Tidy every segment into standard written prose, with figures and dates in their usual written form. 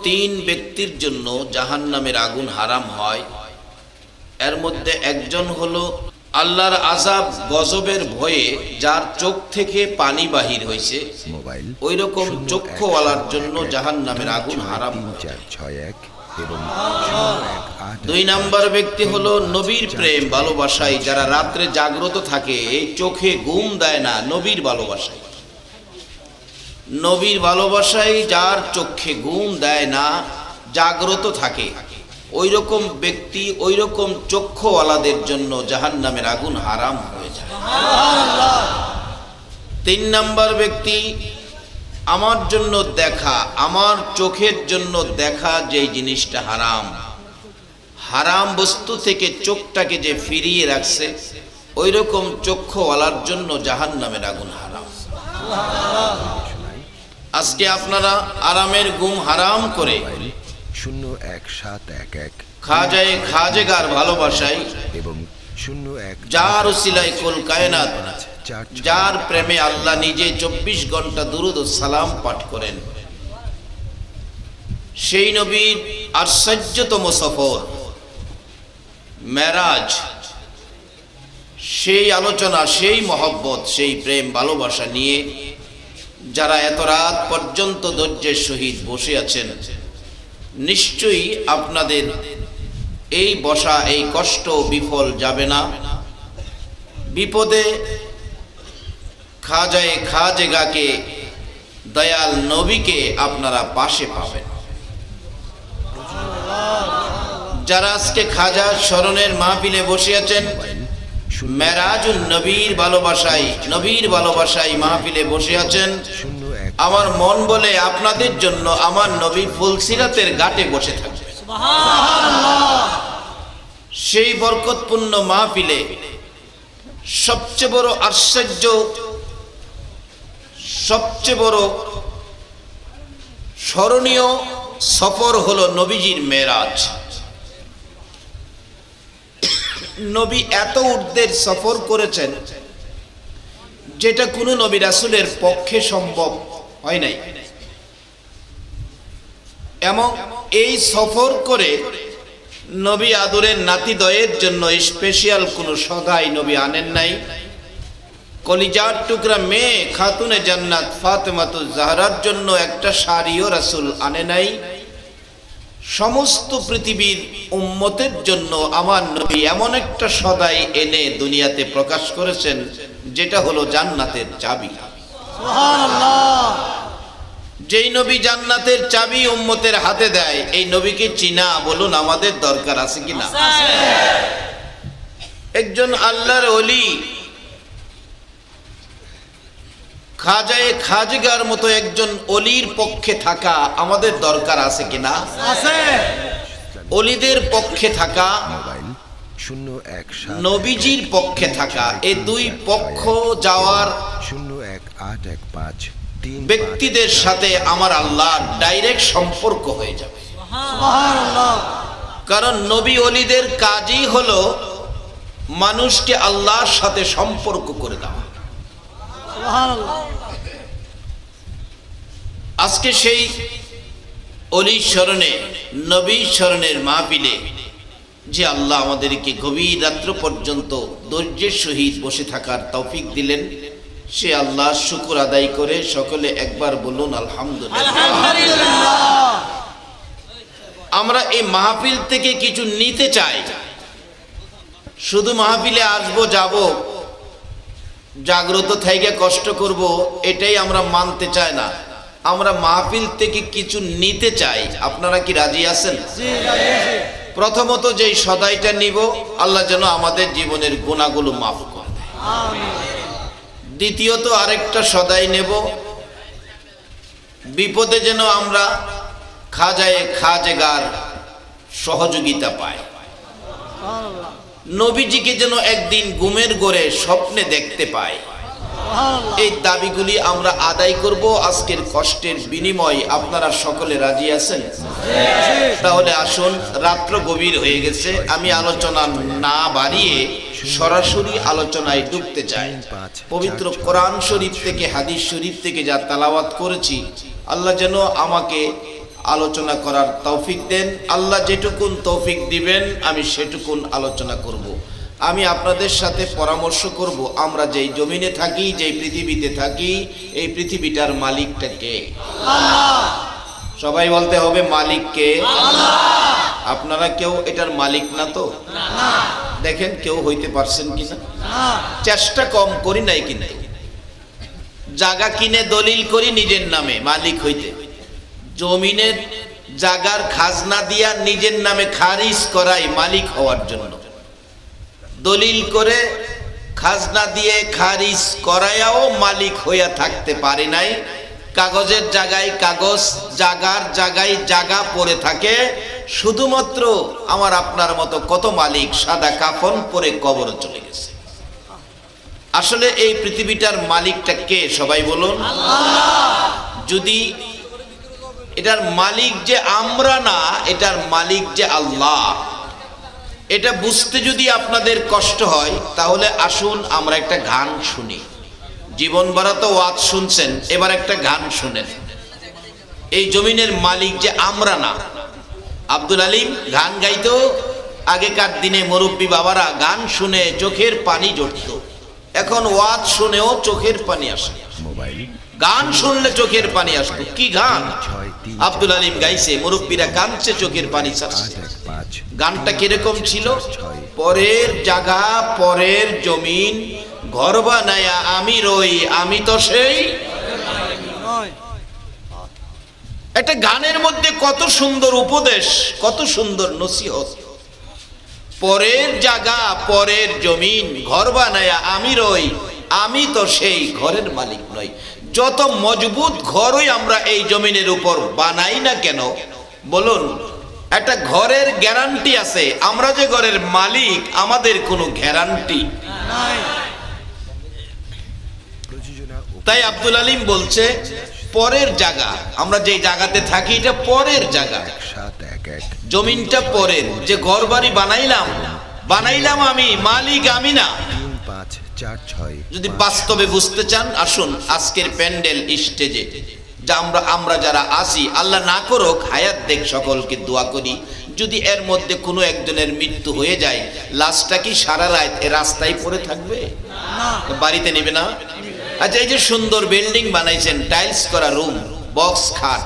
তিন ব্যক্তির জন্য জাহান্নামের আগুন হারাম হয়, এর মধ্যে একজন হলো আল্লাহর আযাব গজবের ভয়ে যার চোখ থেকে পানি বাহির হয়েছে, ওই রকম চক্ষুওয়ালার জন্য জাহান্নামের আগুন হারাম। দুই নাম্বার ব্যক্তি হলো নবীর প্রেম ভালোবাসায় যারা রাত্রে জাগ্রত থাকে, এই চোখে ঘুম দেয় না, নবীর ভালোবাসায়। নবীর ভালোবাসায় যার চোখে ঘুম দেয় না, জাগ্রত থাকে, ওই রকম ব্যক্তি, ওই রকম চক্ষুওয়ালাদের জন্য জাহান্নামের আগুন হারাম হয়ে যায়। তিন নাম্বার ব্যক্তি, আমার জন্য দেখা, আমার চোখের জন্য দেখা যেই জিনিসটা হারাম, হারাম বস্তু থেকে চোখটাকে যে ফিরিয়ে রাখছে, ওই রকম চক্ষুওয়ালার জন্য জাহান্নামের আগুন হারাম। আজকে আপনারা আরামের ঘুম হারাম করে 0171 খাজায়ে খাজেগার ভালোবাসায় এবং 01 যার উসিলায় কুল কায়নাত, যার প্রেমে আল্লাহ নিজে 24 ঘন্টা দুরূদ ও সালাম পাঠ করেন, সেই নবীর আশ্চর্যতম সফর মেরাজ, সেই আলোচনা, সেই মহব্বত, সেই প্রেম ভালোবাসা নিয়ে যারা এত রাত পর্যন্ত ধৈর্যের সহিত বসে আছেন, নিশ্চয়ই আপনাদের এই বসা, এই কষ্ট বিফল যাবে না। বিপদে খাজায়ে খাজেগাকে, দয়াল নবীকে আপনারা পাশে পাবেন। যারা আজকে খাজা স্মরণের মাহফিলে বসে আছেন, মেরাজুন নবীর ভালোবাসায়, নবীর ভালোবাসায় মাহফিলে বসে আছেন, আমার মন বলে আপনাদের জন্য আমার নবী ফুলসিরাতের ঘাটে বসে থাকবে। সেই বরকতপূর্ণ মাহফিলে সবচেয়ে বড় আশ্চর্য, সবচেয়ে বড় স্মরণীয় সফর হলো নবীজির মেরাজ। নবী এত ঊর্ধ্বের সফর করেছেন যেটা কোনো নবী রাসূলের পক্ষে সম্ভব হয় নাই। এবং এই সফর করে নবী আদরের নাতিদয়ের জন্য স্পেশাল কোনো সদাই নবী আনেন নাই। কলিজার টুকরা মেয়ে খাতুনে জান্নাত ফাতেমাতুজ জাহরার জন্য একটা শাড়িও রাসূল আনে নাই। সমস্ত পৃথিবীর উম্মতের জন্য আমার নবী এমন একটা সদাই এনে দুনিয়াতে প্রকাশ করেছেন যেটা হলো জান্নাতের চাবি। সুবহানাল্লাহ। যেই নবী জান্নাতের চাবি উম্মতের হাতে দেয়, এই নবীকে চিনা বলুন আমাদের দরকার আছে কিনা? একজন আল্লাহর ওলি, খাজায়ে খাজেগার মতো একজন ওলির পক্ষে থাকা আমাদের দরকার আছে কিনা? আছে। ওলিদের পক্ষে থাকা, নবীজির পক্ষে থাকা, এই দুই পক্ষ যাওয়ার 01815 ব্যক্তিদের সাথে আমার আল্লাহর ডাইরেক্ট সম্পর্ক হয়ে যাবে। সুবহানাল্লাহ। কারণ নবী ওলিদের কাজই হলো মানুষকে আল্লাহর সাথে সম্পর্ক করে দেওয়া। সুবহানাল্লাহ। আজকে সেই ওলি স্মরণে, নবী স্মরণের মাহফিলে যে আল্লাহ আমাদেরকে গভীর রাত্র পর্যন্ত ধৈর্যের সহিত বসে থাকার তৌফিক দিলেন, সে আল্লাহ শুকর আদায় করে সকলে একবার বলুন আলহামদুলিল্লাহ। আমরা এই মাহফিল থেকে কিছু নিতে চাই, শুধু মাহফিলে আসবো, যাব, জাগ্রত থেকে কষ্ট করব, এটাই আমরা মানতে চাই না। আমরা মাহফিল থেকে কিছু নিতে চাই। আপনারা কি রাজি আছেন? প্রথমত যেই সদাইটা নিব, আল্লাহ যেন আমাদের জীবনের গুনাহগুলো মাফ করে দেয়। দ্বিতীয়ত আরেকটা সদাই নেব, বিপদে যেন আমরা খাজায়ে খাজেগার সহযোগিতা পাই। নবীজিকে যেন একদিন ঘুমের ঘোরে স্বপ্নে দেখতে পাই। এই দাবিগুলি আমরা আদায় করব আজকের কষ্টের বিনিময়। আপনারা সকলে রাজি আছেন? তাহলে আসুন, রাত্র গভীর হয়ে গেছে, আমি আলোচনা না বাড়িয়ে সরাসরি আলোচনায় ঢুকতে চাই। পবিত্র কোরআন শরীফ থেকে, হাদিস শরীফ থেকে যা তেলাওয়াত করেছি, আল্লাহ যেন আমাকে আলোচনা করার তৌফিক দেন। আল্লাহ যেটুকুন তৌফিক দিবেন আমি সেটুকুন আলোচনা করব। আমি আপনাদের সাথে পরামর্শ করব, আমরা যেই জমিনে থাকি, যেই পৃথিবীতে থাকি, এই পৃথিবীটার মালিকটা কে? আল্লাহ। সবাই বলতে হবে মালিক কে? আল্লাহ। আপনারা কেউ এটার মালিক না তো? না। দেখেন কেউ হইতে পারছেন কিনা? না। চেষ্টা কম করি নাই, কিন্তু জায়গা কিনে দলিল করি নিজের নামে মালিক হইতে, জমিনের জায়গার খাজনা দিয়া নিজের নামে খারিজ করাই মালিক হওয়ার জন্য, দলিল করে খাজনা দিয়ে খারিজ করায়াও মালিক হইয়া থাকতে পারি নাই। কাগজের জায়গায় কাগজ, জাগার জায়গায় জায়গা পড়ে থাকে। শুধুমাত্র আমার আপনার মতো কত মালিক সাদা কাফন পরে কবরে চলে গেছে। আসলে এই পৃথিবীটার মালিকটা কে? সবাই বলুন আল্লাহ। যদি এটার মালিক যে আমরা না, এটার মালিক যে আল্লাহ, এটা বুঝতে যদি আপনাদের কষ্ট হয় তাহলে আসুন আমরা একটা গান শুনি। জীবন ভরা তো ওয়াজ শুনছেন, এবার একটা গান শুনেন। এই জমিনের মালিক যে আমরা না। আব্দুল আলিম গান গাইতো আগেকার দিনে, মুরব্বী বাবারা গান শুনে চোখের পানি জড়ত। এখন ওয়াজ শুনেও চোখের পানি আসে, গান শুনলে চোখের পানি আসতো। কি গান আব্দুল আলিম গাইছে, মুরব্বীরা কাঁদছে, চোখের পানি ছাড়ছে। গানটা কিরকম ছিল? পরের জায়গা পরের জমিন ঘর বানায়া আমি রই, আমি তো সেই। একটা গানের মধ্যে কত সুন্দর উপদেশ, কত সুন্দর নসিহত। পরের জায়গা পরের জমিন ঘর বানায়া আমি রই, আমি তো সেই ঘরের মালিক নই। যত মজবুত ঘরই আমরা এই জমিনের উপর বানাই না কেন, বলুন একটা ঘরের গ্যারান্টি আছে। আমরা যে ঘরের মালিক, আমাদের কোনো গ্যারান্টি নাই। তাই আব্দুল আলিম বলছে পরের জায়গা, আমরা যে জায়গাতে থাকি এটা পরের জায়গা, জমিনটা পরের। যে ঘর বাড়ি বানাইলাম আমি, মালিক আমি না। যদি বাস্তবে বুঝতে চান আসুন আজকের প্যান্ডেল স্টেজে যা আমরা যারা আসি, আল্লাহ না করুক হায়াত দেখ, সকলকে দোয়া করি। যদি এর মধ্যে কোনো একজনের মৃত্যু হয়ে যায়, লাশটা কি সারা রাত এ রাস্তায় পড়ে থাকবে? বাড়িতে নেবে না? আচ্ছা, এই যে সুন্দর বিল্ডিং বানাইছেন, টাইলস করা রুম, বক্স খাট,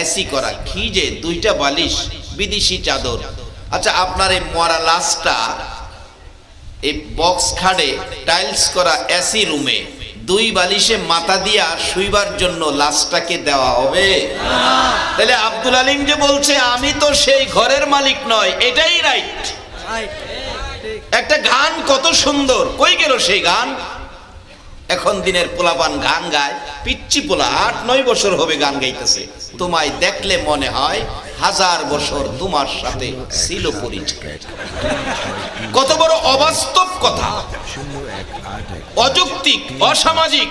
এসি করা, কি যে দুইটা বালিশ, বিদেশি চাদর। আচ্ছা, আপনার এই মরা লাশটা এই বক্স খাটে টাইলস করা এসি রুমে দুই বালিশে মাথা দিয়া শুইবার জন্য লাশটাকে দেওয়া হবে? তাহলে আব্দুল আলিম যে বলছে আমি তো সেই ঘরের মালিক নয়, এটাই রাইট। একটা গান কত সুন্দর, কই গেল সেই গান? এখন দিনের পোলাপান গান গায়, পিচ্চি পোলা 8-9 বছর হবে গান গাইতেছে। তোমায় দেখলে মনে হয় 1000 বছর তোমার সাথে ছিল পরিচয়। কত বড় অবাস্তব কথা, অযৌক্তিক, অসামাজিক।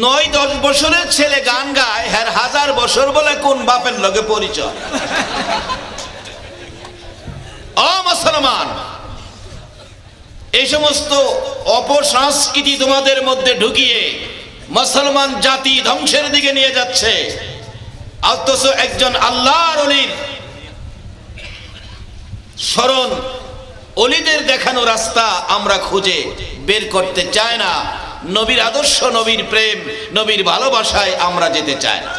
9-10 বছরের ছেলে গান গায়, হ্যাঁ 1000 বছর বলে কোন বাপের লগে পরিচয়? মুসলমান, এই সমস্ত অপসংস্কৃতি তোমাদের মধ্যে ঢুকিয়ে মুসলমান জাতি ধ্বংসের দিকে নিয়ে যাচ্ছে। অথচ একজন আল্লাহর ওলির স্মরণ, ওলিদের দেখানো রাস্তা আমরা খুঁজে বের করতে চাই না। নবীর আদর্শ, নবীর প্রেম, নবীর ভালোবাসায় আমরা যেতে চাই না।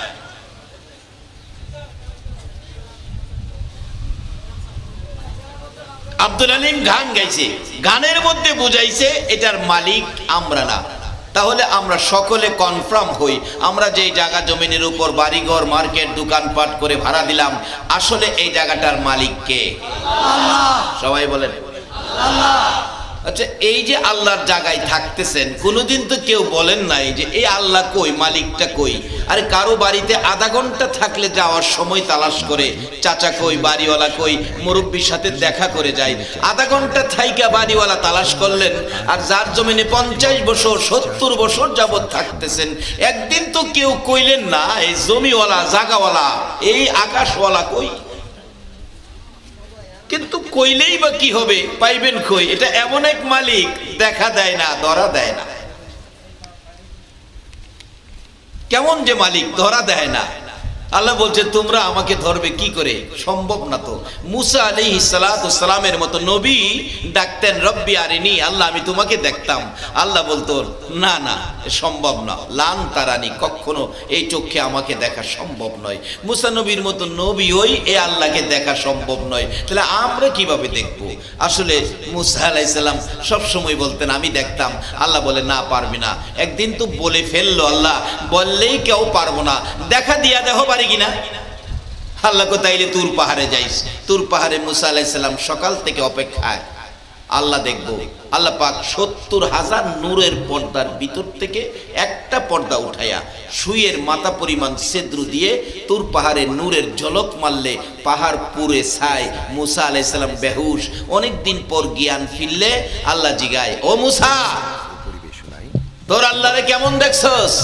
আব্দুল আলিম গান গাইছে, গানের মধ্যে বুঝাইছে এটার মালিক আমরা না। তাহলে আমরা সকলে কনফার্ম হই, আমরা যেই জায়গা জমিনের উপর বাড়িঘর, মার্কেট, দোকানপাট করে ভাড়া দিলাম, আসলে এই জায়গাটার মালিক কে? আল্লাহ। সবাই বলেন আল্লাহ। আচ্ছা, এই যে আল্লাহর জায়গায় থাকতেছেন, কোনোদিন তো কেউ বলেন নাই যে এই আল্লাহ কই, মালিকটা কই? আরে কারো বাড়িতে আধা ঘন্টা থাকলে যাওয়ার সময় তালাশ করে চাচা কই, বাড়িওয়ালা কই, মুরব্বীর সাথে দেখা করে যায়। আধা ঘন্টা থাইকা বাড়িওয়ালা তালাশ করলেন, আর যার জমিনে 50 বছর 70 বছর যাবৎ থাকতেছেন, একদিন তো কেউ কইলেন না এই জমিওয়ালা, জাগাওয়ালা, এই আকাশওয়ালা কই? কিন্তু কইলেই বা কি হবে, পাইবেন কই? এটা এমন এক মালিক, দেখা দেয় না, ধরা দেয় না। কেমন যে মালিক, ধরা দেয় না। আল্লাহ বলছে তোমরা আমাকে ধরবে কি করে, সম্ভব না তো। মুসা আলাইহিস সালাতু সালামের মতো নবী ডাকতেন রব্বি আরিনি, আল্লাহ আমি তোমাকে দেখতাম। আল্লাহ বলতো না না সম্ভব না, লান তারানি, কখনো এই চোখে আমাকে দেখা সম্ভব নয়। মুসা নবীর মতো নবী ওই এ আল্লাহকে দেখা সম্ভব নয়, তাহলে আমরা কিভাবে দেখব? আসলে মুসা আলাইহিস সালাম সব সময় বলতেন আমি দেখতাম। আল্লাহ বলে না পারবি না। একদিন তো বলে ফেললো আল্লাহ, বললেই কেউ পারবো না, দেখা দিয়া দেখো পারি কিনা। আল্লাহ কো তাইলে তুর পাহাড়ে যাইস। তুর পাহাড়ে মুসা আলাইহিস সালাম সকাল থেকে অপেক্ষায়, আল্লাহ দেখবো। আল্লাহ পাক ৭০,০০০ নূরের পর্দার ভিতর থেকে একটা পর্দা উঠাইয়া সুইয়ের মাথা পরিমাণ ছেদ্র দিয়ে তুর পাহাড়ে নূরের ঝলক মারলে পাহাড় পুরে ছাই। মুসা আলাইহিস সালাম বেহুশ। অনেকদিন পর জ্ঞান ফিরলে আল্লাহ জিগায়, ও মুসা তোর আল্লাহরে কেমন দেখছস?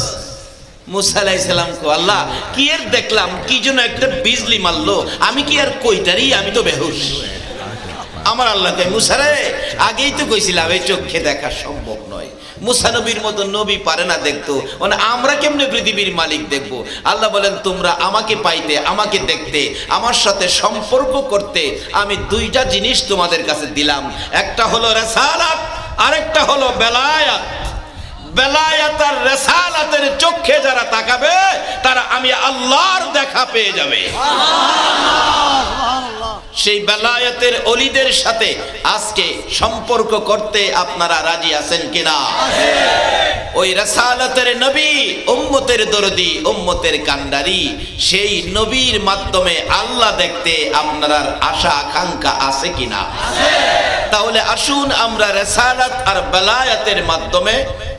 মুসা আলাইহিস সালাম কো আল্লাহ কি এর দেখলাম, কি যেন একটা বিজলি মারলো, আমি কি আর কইতারি, আমি তো বেহুশ। আমার আল্লাহকে মুসা রে আগেই তো কইছিলাম এই চোখে দেখা সম্ভব নয়। মুসা নবীর মতো নবী পারে না দেখতো, মানে আমরা কেমনে পৃথিবীর মালিক দেখবো? আল্লাহ বলেন তোমরা আমাকে পাইতে, আমাকে দেখতে, আমার সাথে সম্পর্ক করতে আমি দুইটা জিনিস তোমাদের কাছে দিলাম। একটা হলো রিসালাত, আরেকটা হলো বেলায়াত। বেলায়াত আর রিসালাতের চোখে যারা তাকাবে তারা আমি আল্লাহর দেখা পেয়ে যাবে। সেই বেলায়াতের ওলিদের সাথে আজকে সম্পর্ক করতে আপনারা রাজি আছেন কিনা? ওই রিসালাতের নবী, উম্মতের দরদি, উম্মতের কান্ডারি, সেই নবীর মাধ্যমে আল্লাহ দেখতে আপনার আশা আকাঙ্ক্ষা আছে কিনা? তাহলে আসুন আমরা রিসালাত আর বেলায়াতের মাধ্যমে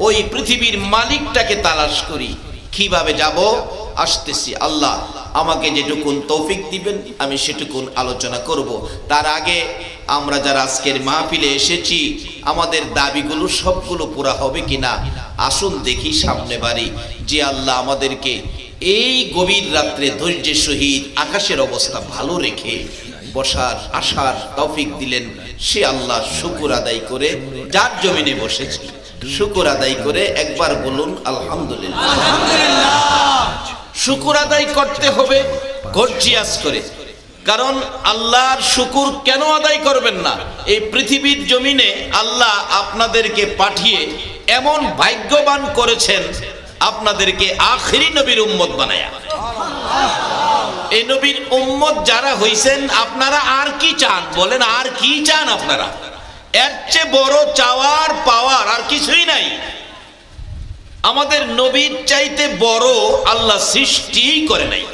ওই পৃথিবীর মালিকটাকে তালাশ করি। কিভাবে যাব? আসতেছি। আল্লাহ আমাকে যেটুকুন তৌফিক দিবেন আমি সেটুকুন আলোচনা করব। তার আগে আমরা যারা আজকের মাহফিলে এসেছি আমাদের দাবিগুলো সবগুলো পুরা হবে কিনা আসুন দেখি সামনে বাড়ি। যে আল্লাহ আমাদেরকে এই গভীর রাত্রে ধৈর্যের সহিত আকাশের অবস্থা ভালো রেখে বসার আসার তৌফিক দিলেন, সে আল্লাহ শুকর আদায় করে যার জমিনে বসেছি শুকর আদায় করে একবার বলুন আলহামদুলিল্লাহ। শুকর আদায় করতে হবে গর্জিয়াস করে, কারণ আল্লাহর শুকর কেন আদায় করবেন না? এই পৃথিবীর জমিনে আল্লাহ আপনাদেরকে পাঠিয়ে এমন ভাগ্যবান করেছেন আপনাদেরকে আখিরি নবীর উম্মত বানায়া। এই নবীর উম্মত যারা হইছেন আপনারা আর কি চান বলেন? আর কি চান আপনারা? এর চেয়ে বড় চাওয়ার পাওয়ার আর কিছুই নাই। আমাদের নবীর চাইতে বড় আল্লাহ সৃষ্টি করে নাই।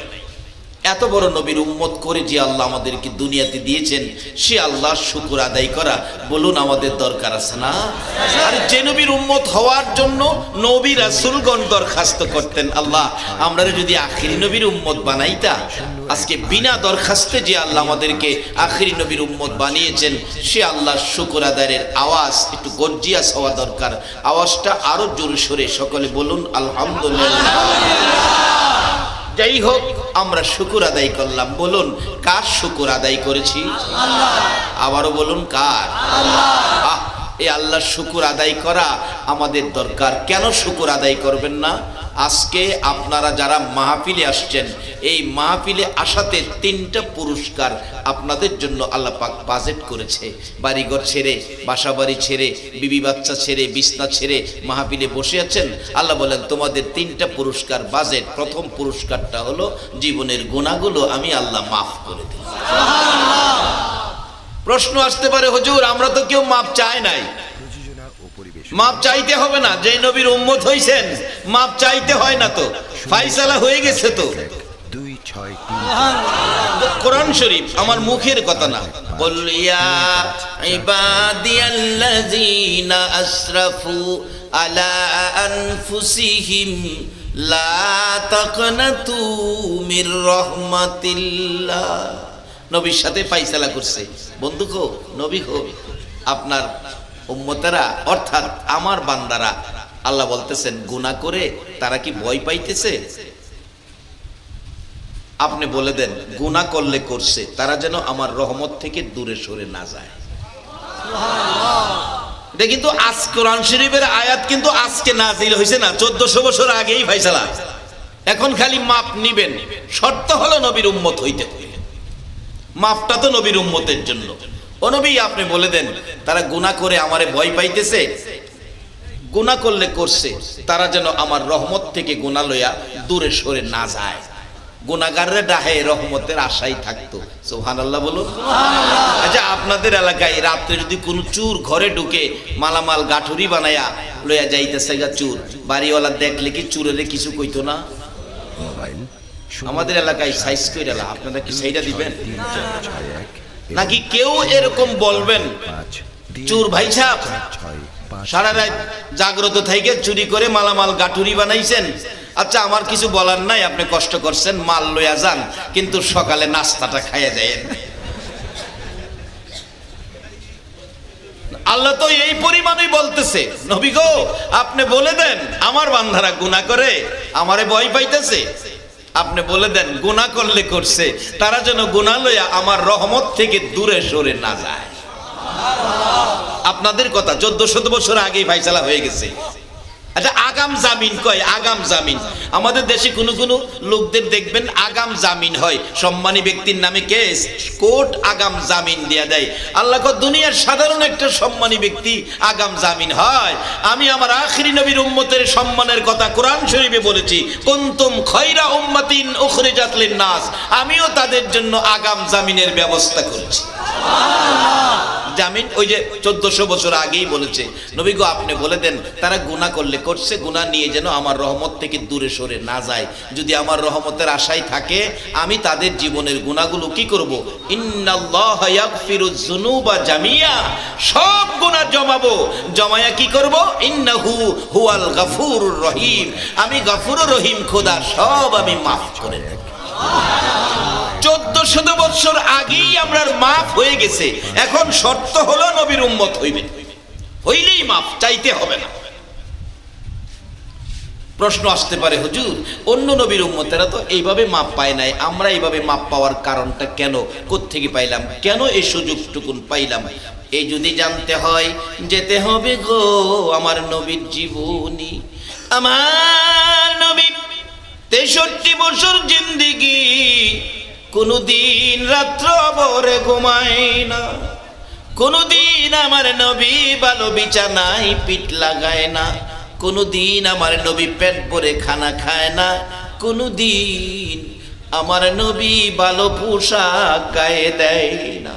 এত বড় নবীর উম্মত করে যে আল্লাহ আমাদেরকে দুনিয়াতে দিয়েছেন সে আল্লাহর শুকর আদায় করা বলুন আমাদের দরকার আছে না? আর যে নবীর উম্মত হওয়ার জন্য নবী রাসূলগণ দরখাস্ত করতেন, আল্লাহ আমরা যদি আখিরি নবীর উম্মত বানাইতা। আজকে বিনা দরখাস্তে যে আল্লাহ আমাদেরকে আখিরি নবীর উম্মত বানিয়েছেন সে আল্লাহর শুকর আদায়ের আওয়াজ একটু গর্জিয়াস হওয়া দরকার। আওয়াজটা আরো জোরে সোরে সকলে বলুন আলহামদুলিল্লাহ। যাই হোক আমরা শুকর আদায় করলাম। বলুন কার শুকর আদায় করেছি? আবারও বলুন কার? আল্লাহ। এই আল্লাহর শুকর আদায় করা আমাদের দরকার। কেন শুকর আদায় করবেন না? আজকে আপনারা যারা মাহফিলে আসছেন এই মাহফিলে আসাতে 3টা পুরস্কার আপনাদের জন্য আল্লাহ পাক বাজেট করেছে। বাড়িঘর ছেড়ে, বাসা বাড়ি ছেড়ে, বিবি বাচ্চা ছেড়ে, বিছনা ছেড়ে মাহফিলে বসে আছেন। আল্লাহ বলেন তোমাদের 3টা পুরস্কার বাজেট। প্রথম পুরস্কারটা হলো জীবনের গুনাহগুলো আমি আল্লাহ মাফ করে দিই। প্রশ্ন আসতে পারে হুজুর আমরা তো কেউ মাপ চাই নাই। মাপ চাইতে হবে না, যে নবীর উম্মত হইছেন মাপ চাইতে হয় না, তো ফায়সালা হয়ে গেছে। তো কোরআন শরীফ আমার মুখের কথা না। কুল ইয়া ইবাদিয়াল্লাযীনা আসরাফু আলা আনফুসিহিম লা তাকনাতু মির রাহমাতিল্লাহ। নবীর সাথে ফায়সালা করছে। বন্ধু কো নবী কো আপনার উম্মতেরা অর্থাৎ আমার বান্দারা। আল্লাহ বলতেছেন গুনাহ করে তারা কি ভয় পাইতেছে? আপনি বলে দেন গুনাহ করলে করছে, তারা যেন আমার রহমত থেকে দূরে সরে না যায়। এটা কিন্তু আজ কোরআন শরীফের আয়াত কিন্তু আজকে নাজিল হয়েছে না, 1400 বছর আগেই ফায়সালা। এখন খালি মাপ নিবেন, শর্ত হলো নবীর উম্মত হইতে হইলে। মাপটা তো নবীর উম্মতের জন্য। ও নবী, আপনি বলে দেন তারা গুনাহ করে আমারে ভয় পাইতেছে, গুনাহ করলে করছে, তারা যেন আমার রহমত থেকে গুনাহ লইয়া দূরে সরে না যায়। গুনাহগাররে ডাহে রহমতের আশাই থাকতো। সুবহানাল্লাহ বলুন। আচ্ছা, আপনাদের এলাকায় রাত্রে যদি কোনো চুর ঘরে ঢুকে মালামাল গাঠুরি বানায়া লইয়া যাইতেছে গা চুর, বাড়িওয়ালা দেখলে কি চুরের কিছু কইতো না? মোবাইল আমাদের এলাকায় সাইজ কইরা, আপনারা কি সেইটা দিবেন 3-4-6-1 নাকি কেউ এরকম বলবেন, 5 চুর ভাই সাহেব সারা রাত জাগ্রত থেকে চুরি করে মালামাল গাঠুরি বানাইছেন, আচ্ছা আমার কিছু বলার নাই, আপনি কষ্ট করছেন, মাল লইয়া যান, কিন্তু সকালে নাস্তাটা খাইয়া যায়েন। আল্লাহ তো এই পরিমাণই বলতেছে, নবী গো আপনি বলে দেন আমার বান্দারা গুনাহ করে আমারে ভয় পাইতেছে, আপনি বলে দেন গুনাহ করলে করছে, তারা যেন গুনাহ লইয়া আমার রহমত থেকে দূরে সরে না যায়। আপনাদের কথা 1400 বছর আগেই ফাইসালা হয়ে গেছে। আচ্ছা, আগাম জামিন কয়, আগাম জামিন আমাদের দেশে কোনো কোনো লোকদের দেখবেন আগাম জামিন হয়, সম্মানী ব্যক্তির নামে কেস, কোর্ট আগাম জামিন দেয়া দেয়। আল্লাহ কয় দুনিয়ার সাধারণ একটা সম্মানী ব্যক্তি আগাম জামিন হয়। আমি আমার আখিরি নবীর উম্মতের সম্মানের কথা কোরআন শরীফে বলেছি, কুনতুম খায়রা উম্মাতিন উখরিজাত লিন-নাস, আমিও তাদের জন্য আগাম জামিনের ব্যবস্থা করেছি। জামিন ওই যে 1400 বছর আগেই বলেছে। নবী গো আপনি বলে দেন তারা গুনাহ করলে করছে, গুনাহ নিয়ে যেন আমার রহমত থেকে দূরে সরে না যায়। যদি আমার রহমতের আশায় থাকে, আমি তাদের জীবনের গুনাহগুলো কি করব? ইন্নাল্লাহা ইয়াগফিরুয যুনুবা জামিয়া, সব গুনাহ জমাবো, জমায়া কি করব? ইন্নাহু হুয়াল গাফুরুর রহিম, আমি গাফুরুর রহিম খোদা, সব আমি মাফ করে দেব। 1400 বছর আগেই আমরা মাফ হয়ে গেছে। এখন শর্ত হলো নবীর উম্মত হইবেন, হইলেই মাফ, চাইতে হবে না। প্রশ্ন আসতে পারে, হুজুর অন্য নবীর উম্মতেরা তো এইভাবে মাপ পায় নাই, আমরা এইভাবে মাপ পাওয়ার কারণটা কেন, কোত্থেকে পাইলাম, কেন এই সুযোগটুকুন পাইলাম? এই যদি জানতে হয়, যেতে হবে গো আমার নবীর জীবনী। আমার নবী 63 বছর জিন্দেগি, কোনদিন রাত্র ভরে ঘুমায় না, কোনদিন আমার নবী ভালো বিছানায় পিঠ লাগায় না, কোনদিন আমার নবী পেট ভরে খানা খায় না, কোনদিন আমার নবী ভালো পোশাক গায়ে দেয় না।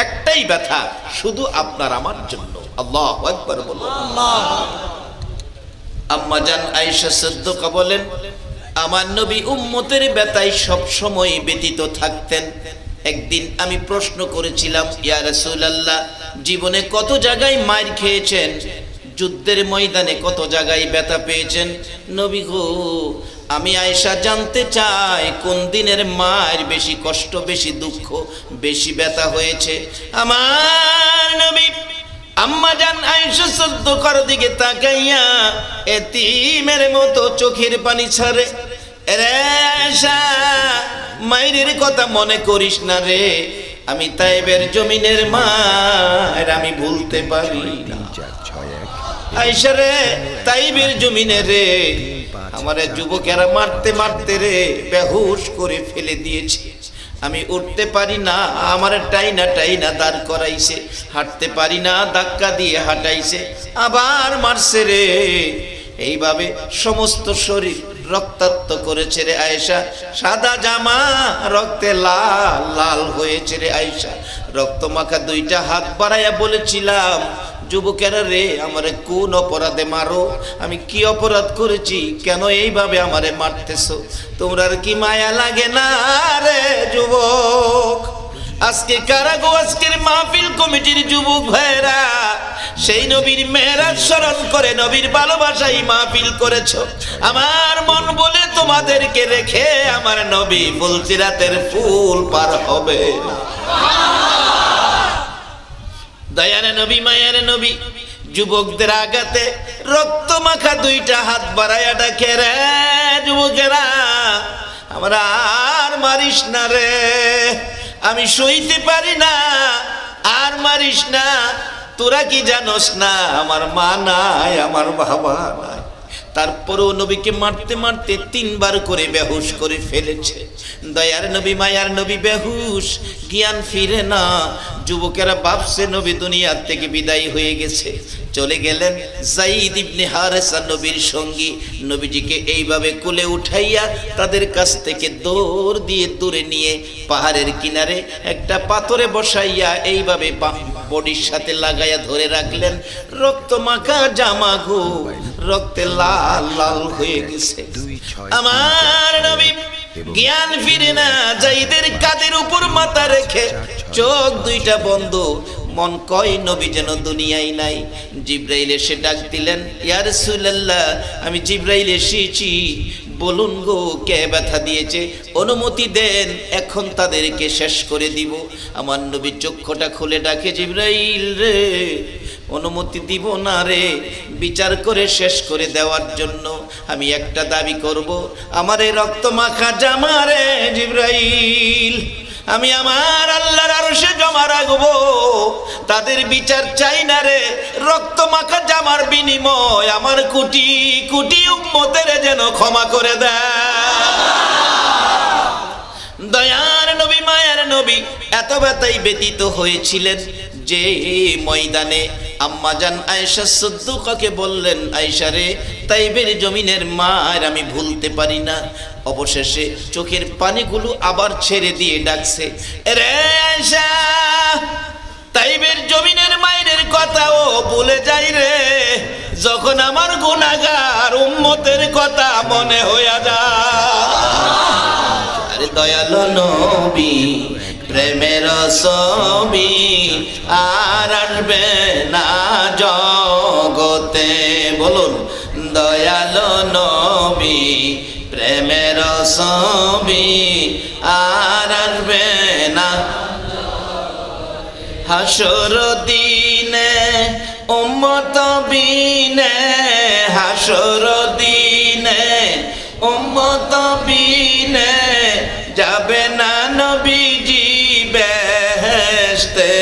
একটাই ব্যথা, শুধু আপনার আমার জন্য। আল্লাহু আকবার বলুন। আম্মা জান আয়েশা সিদ্দিকা বলেন, আমার নবী উম্মতের ব্যথায় সব সময় ব্যতীত থাকতেন। একদিন আমি প্রশ্ন করেছিলাম, ইয়া রাসূলুল্লাহ, জীবনে কত জায়গায় মার খেয়েছেন, যুদ্ধের ময়দানে কত জায়গায় ব্যথা পেয়েছেন? নবী গো, আমি আয়েশা জানতে চাই কোন দিনের মার বেশি কষ্ট, বেশি দুঃখ, বেশি ব্যথা হয়েছে? আমার নবী আম্মা জান আয়েশা সিদ্দিকার দিকে তাকাইয়া এতিমের মতো চোখের পানি ছাড়ে, রে আয়েশা মায়ের কথা মনে করিস না রে, আমি তায়েবের জমিনের মায়ের আমি ভুলতে পারি না। আয়েশা রে, তায়েবের জমিনে রে আমারে যুবকেরা মারতে মারতে রে বেহুশ করে ফেলে দিয়েছে, আমি উঠতে পারি না, আমার টাইনা টাইনা দাঁড় করাইছে, হাঁটতে পারি না, ধাক্কা দিয়ে হাঁটাইছে, আবার মারছে রে। এইভাবে সমস্ত শরীর রক্তাক্ত করেছে রে আয়েশা, সাদা জামা রক্তে লাল লাল হয়েছে রে আয়েশা। রক্ত মাখা দুইটা হাত বাড়াইয়া বলেছিলাম, যুবকেরা রে আমারে কোন অপরাধে মারো, আমি কি অপরাধ করেছি, কেন এইভাবে আমারে মারতেছো? তোমরা কি মায়া লাগে না রে যুবক? আজকে কারাগো, আজকের মাহফিল কমিটির যুবক ভাইরা সেই নবীর মেরাজ স্মরণ করে নবীর ভালোবাসাই মাহফিল করেছো। আমার মন বলে তোমাদেরকে রেখে আমার নবী ফুলসিরাতের ফুল পার হবে না। দয়ার নবী, মায়ের নবী যুবকদের আগাতে রক্ত মাখা দুইটা হাত বাড়াইয়া ডাকে, রে যুবকেরা আমরা আর মারিস না রে, আমি সইতে পারি না, আর মারিস না। তোরা কি জানোস না আমার মা নাই, আমার বাবা নাই, তারপরেও নবীকে মারতে মারতে 3 বার করে বেহুশ করে ফেলেছে। দয়ার নবী মায়ার নবী বেহুশ, জ্ঞান ফিরে না। যুবকেরা ভাবছে নবী দুনিয়ার থেকে বিদায় হয়ে গেছে, চলে গেলেন। যায়েদ ইবনে হারেসা নবীর সঙ্গী, নবীজিকে এইভাবে কোলে উঠাইয়া তাদের কাছ থেকে দৌড় দিয়ে দূরে নিয়ে পাহাড়ের কিনারে একটা পাথরে বসাইয়া এইভাবে বডির সাথে লাগাইয়া ধরে রাখলেন। রক্ত মাখা জামা গো রক্তে লাল লাল হয়ে গেছে। আমার নবী জ্ঞান ফিরে না, যায়েদের কাঁধের উপর মাথা রেখে চোখ দুইটা বন্ধ, মন কয় নবী যেন দুনিয়ায় নাই। জিবরাইল এসে ডাক দিলেন, ইয়া রাসূলুল্লাহ আমি জিবরাইল এসেছি, বলুন গো কে ব্যথা দিয়েছে, অনুমতি দেন এখন তাদেরকে শেষ করে দিব। আমার নবী চক্ষুটা খুলে ডাকে, জিবরাইল রে অনুমতি দিব না রে, বিচার করে শেষ করে দেওয়ার জন্য আমি একটা দাবি করব, আমার এই রক্ত মাখা জামা রে জিবরাইল আমি আমার আল্লাহর আরশে জমা রাখবো, তাদের বিচার চাই না রে। রক্ত মাখা জামার বিনিময় আমার কোটি কোটি উম্মতের যেন ক্ষমা করে দেয়। দয়ার নবী মায়ার নবী এত ব্যথায় ব্যতীত হয়েছিলেন যে ময়দানে আম্মাজান আয়েশা সিদ্দিকাকে বললেন, আয়েশা রে তাইবের জমিনের মার আমি ভুলতে পারি না। অবশেষে চোখের পানিগুলো আবার ছেড়ে দিয়ে ডাকছে, রে আয়েশা তাইবের জমিনের মায়ের কথাও ভুলে যাই রে, যখন আমার গুনাহগার উম্মতের কথা মনে হইয়া যায়। আরে দয়ালু নবী প্রেমের ছবি আর আসবে না জগতে, বলুন দয়ালু নবী প্রেমের ছবি আর আসবে না। হাসর দিনে উম্মত বিনে, হাসর দিনে উম্মত বিনে যাবে না নবীজি বেহেশতে।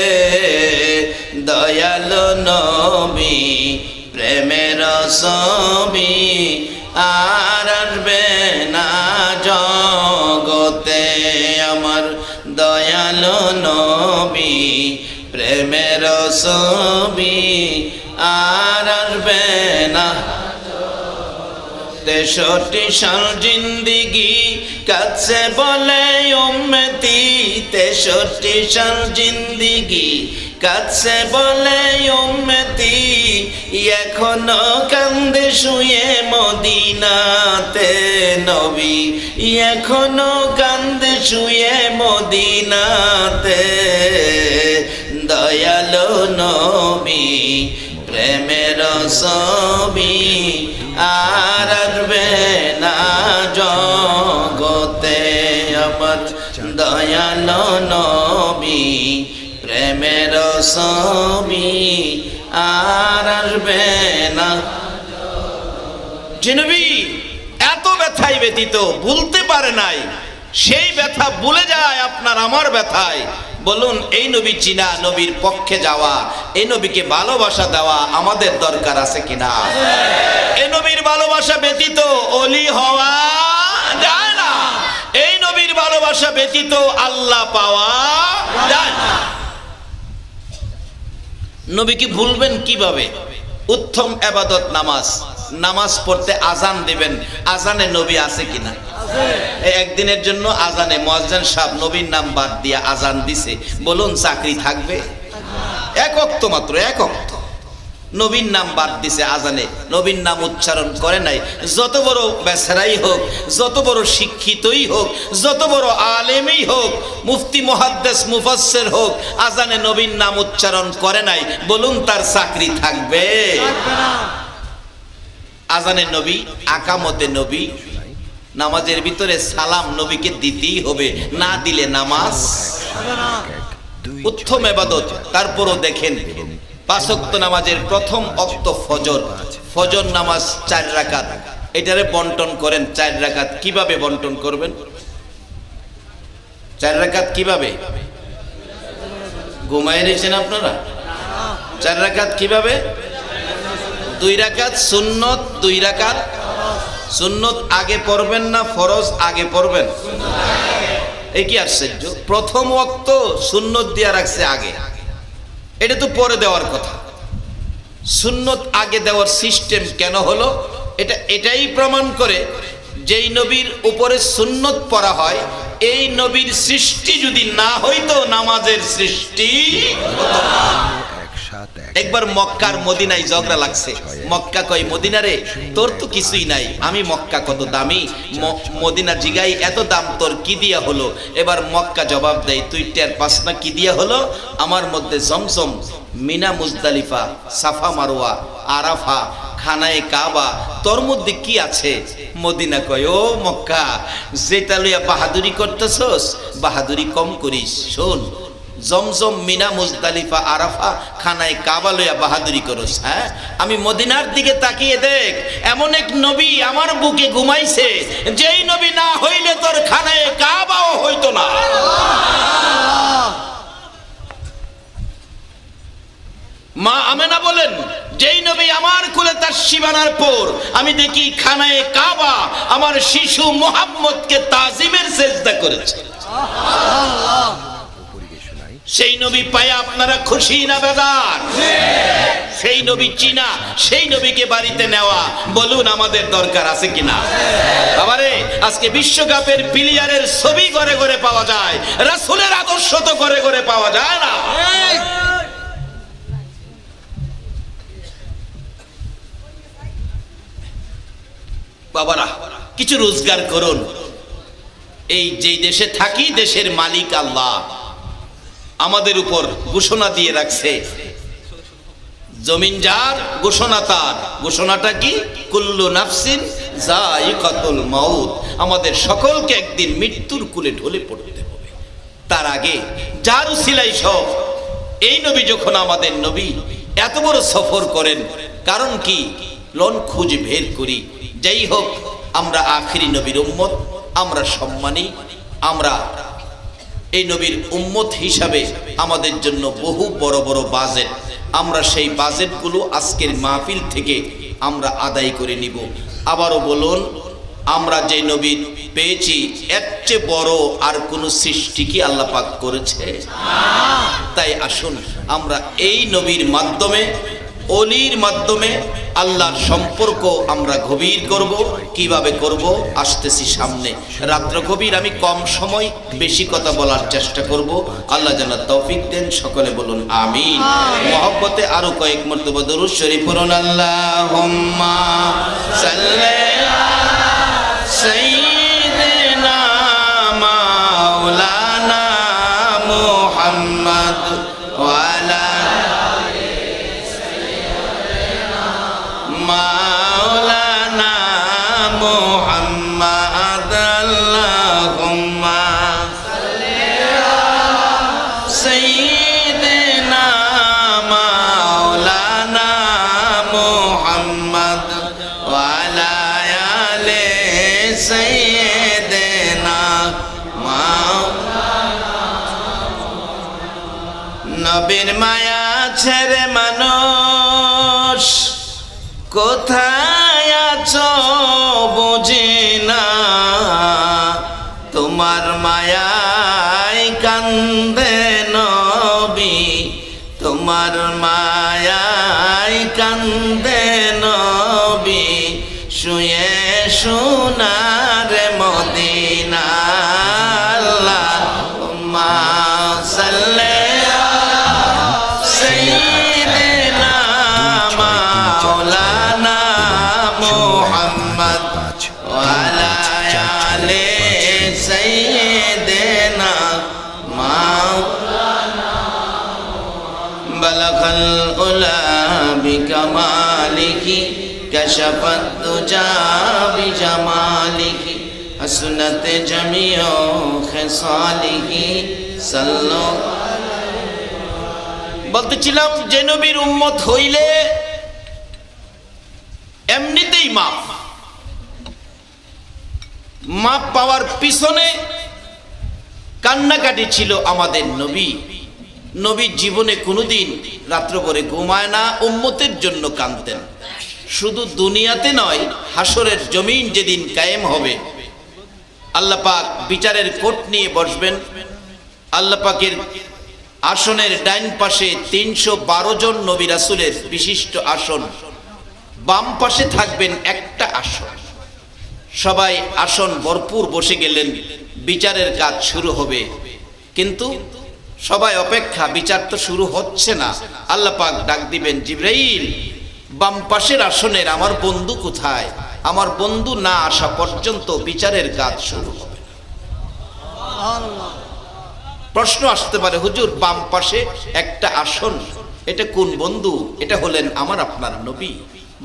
দয়ালু নবী প্রেমের ছবি আর আসবে না জগতে, আমার দয়ালু নবী প্রেমের ছবি আর আসবে না। 63 সাল জিন্দিগি কাছে বলে উম্মতি, 63 সাল জিন্দিগি কাছে বলে উম্মতি, এখনো কান্দে শুয়ে মদিনাতে নবী, এখনো কান্দে শুয়ে মদিনাতে। দয়ালু নবী প্রেমের ছবি আর আসবে না জগতে, আমার দয়ালু নবী প্রেমের ছবি আর আসবে না। যে নবী এত ব্যথায় ব্যতীত ভুলতে পারে নাই, সেই ব্যথা ভুলে যায় আপনার আমার ব্যথায়। বলুন এই নবী চিনা, নবীর পক্ষে যাওয়া, এই নবীকে ভালোবাসা দেওয়া আমাদের দরকার আছে কিনা? এই নবীর ভালোবাসা ব্যতীত ওলি হওয়া যায় না, এই নবীর ভালোবাসা ব্যতীত আল্লাহ পাওয়া যায় না। নবীকে ভুলবেন কিভাবে? উত্তম ইবাদত নামাজ, নামাজ পড়তে আজান দিবেন, আজানে নবী আছে কিনা? একদিনের জন্য আজানে মুয়াজ্জিন সাহেব নবীর নাম বাদ দিয়া আজান দিছে, বলুন চাকরি থাকবে? এক ওয়াক্ত মাত্র, এক ওয়াক্ত নবীর নাম বাদ দিছে আজানে, নবীর নাম উচ্চারণ করে নাই। যত বড় বেচারাই হোক, যত বড় শিক্ষিতই হোক, যত বড় আলেমই হোক, মুফতি মুহাদ্দিস মুফাসসির হোক, আজানে নবীর নাম উচ্চারণ করে নাই, বলুন তার চাকরি থাকবে? আজানে নবী, আকামতে নবী, নামাজের ভিতরে সালাম নবীকে দিতেই হবে, না দিলে নামাজ উত্তম ইবাদত। তারপরও দেখেন 5 ওয়াক্ত নামাজের প্রথম ওয়াক্ত ফজর, ফজর নামাজ 4 রাকাত, এটারে বন্টন করেন 4 রাকাত। কিভাবে বন্টন করবেন? 4 রাকাত কিভাবে? ঘুমায় রয়েছেন আপনারা? 4 রাকাত কিভাবে? 2 রাকাত সুন্নত, 2 রাকাত সুন্নত আগে পড়বেন না ফরজ আগে পড়বেন? এই কি আশ্চর্য, প্রথম ওয়াক্ত সুন্নত দিয়া রাখছে আগে, এটা তো পরে দেওয়ার কথা। সুন্নত আগে দেওয়ার সিস্টেম কেন হলো, এটাই প্রমাণ করে যেই নবীর উপরে সুন্নত পড়া হয় এই নবীর সৃষ্টি যদি না হইতো নামাজের সৃষ্টি হতো না। একবার মক্কার মদিনায় ঝগড়া লাগছে, মক্কা কয় মদিনা রে তোর তো কিছুই নাই, আমি মক্কা কত দামি, মদিনা জিগাই এত দাম তোর কি দিয়া হলো? এবার মক্কা জবাব দেয় তুই টের পাস না কি দিয়া হলো? আমার মধ্যে জমজম, মিনা মুজদালিফা, সাফা মারওয়া, আরাফা, খানায়ে কাবা, তোর মধ্যে কি আছে? মদিনা কয় ও মক্কা, যেটা লইয়া বাহাদুরি করতেছস বাহাদুরি কম করিস। শোন, জমজম, মিনা মুজদালিফা, আরাফা, খানায় কাবা লইয়া বাহাদুরি করস। হ্যাঁ, আমি মদিনার দিকে তাকিয়ে দেখ, এমন এক নবী আমার বুকে ঘুমাইছে যেই নবী না হইলে তোর খানায় কাবাও হইতো না। মা আমেনা বলেন, যেই নবী আমার কোলে তার সীমানার পর আমি দেখি খানায় কাবা আমার শিশু মুহাম্মদকে তাজিমের সেজদা করেছে। সেই নবী পায়ে আপনারা খুশি না বেজার? সেই নবী চিনা, সেই নবীকে বাড়িতে নেওয়া, বলুন আমাদের দরকার আছে কিনা? বাবারে, আজকে বিশ্বকাপের প্লেয়ারের ছবি ঘরে ঘরে পাওয়া যায়, রাসূলের আদর্শ তো ঘরে ঘরে পাওয়া যায় না। বাবারা, কিছু রোজগার করুন। এই যেই দেশে থাকি দেশের মালিক আল্লাহ আমাদের উপর ঘোষণা দিয়ে রাখছে, জমিন যার ঘোষণা তার। ঘোষণাটা কি? কুল্লু নাফসিন যায়িকাতুল মাউত, আমাদের সকলকে একদিন মৃত্যুর কুলে ঢলে পড়তে হবে। তার আগে যার উসিলাই সব, এই নবী যখন আমাদের নবী এত বড় সফর করেন, কারণ কি? লন খুঁজে বের করি। যাই হোক, আমরা আখিরি নবীর উম্মত, আমরা সম্মানী, আমরা এই নবীর উম্মত হিসাবে আমাদের জন্য বহু বড় বড় বাজেট, আমরা সেই বাজেটগুলো আজকের মাহফিল থেকে আমরা আদায় করে নিব। আবারও বলুন, আমরা যে নবী পেয়েছি এর চেয়ে বড় আর কোনো সৃষ্টি কি আল্লাহ পাক করেছে? তাই আসুন আমরা এই নবীর মাধ্যমে, অলির মাধ্যমে আল্লাহর সম্পর্ক আমরা গভীর করব। কিভাবে করব? আসতেছি সামনে, রাত্র গভীর। আমি কম সময় বেশি কথা বলার চেষ্টা করব। আল্লাহ যেন তৌফিক দেন। সকলে বলুন আমিন। মহব্বতে আরো কয়েক মর্তবা দরুদ শরীফ পড়ুন। আল্লাহুম্মা সাল্লি আলা সাইয়্যিদিনা মাওলানা মুহাম্মদ ওয়া আলা মাওলানা মুহাম্মদ। আল্লাহুম্মা সাল্লি আলা সাইয়্যিদিনা মাওলানা মুহাম্মদ ওয়া আলা আলি সাইয়্যিদিনা মাওলানা। নবীর মায়া ছেড়ে মানুষ কোথায় আছো বুঝি না, তোমার মায়ায় কান্দে নবী, তোমার মায়ায় কান্দে নবী, শুয়ে সোনার মদিনা। আল্লাহুম্মা সাল্লি বলগল উলা বিকামালিহি কাশাফাত দুজা বিজামালিহি হাসনাত জামিউ খিসালিহি সাল্লু। বলতেছিলাম যে নবীর উম্মত হইলে এমনিতেই মাপ পাওয়ার পিছনে কান্নাকাটি ছিল আমাদের নবী। নবী জীবনে কোনোদিন রাত্র করে ঘুমায় না, উম্মতের জন্য কাঁদতেন। শুধু দুনিয়াতে নয়, হাসরের জমিন যেদিন কায়েম হবে, আল্লাহ পাক বিচারের কোট নিয়ে বসবেন। আল্লাহ পাকের আসনের ডাইন পাশে 312 জন নবী রাসূলের বিশিষ্ট আসন, বাম পাশে থাকবেন একটা আসন। সবাই আসন ভরপুর বসে গেলেন, বিচারের কাজ শুরু হবে। কিন্তু সবাই অপেক্ষা, বিচার তো শুরু হচ্ছে না। আল্লাহ পাক ডাক দিবেন, জিবরাইল, বাম পাশের আসনের আমার বন্ধু কোথায়? আমার বন্ধু না আসা পর্যন্ত বিচারের কাজ শুরু হবে না। প্রশ্ন আসতে পারে, হুজুর বাম পাশে একটা আসন, এটা কোন বন্ধু? এটা হলেন আমার আপনার নবী।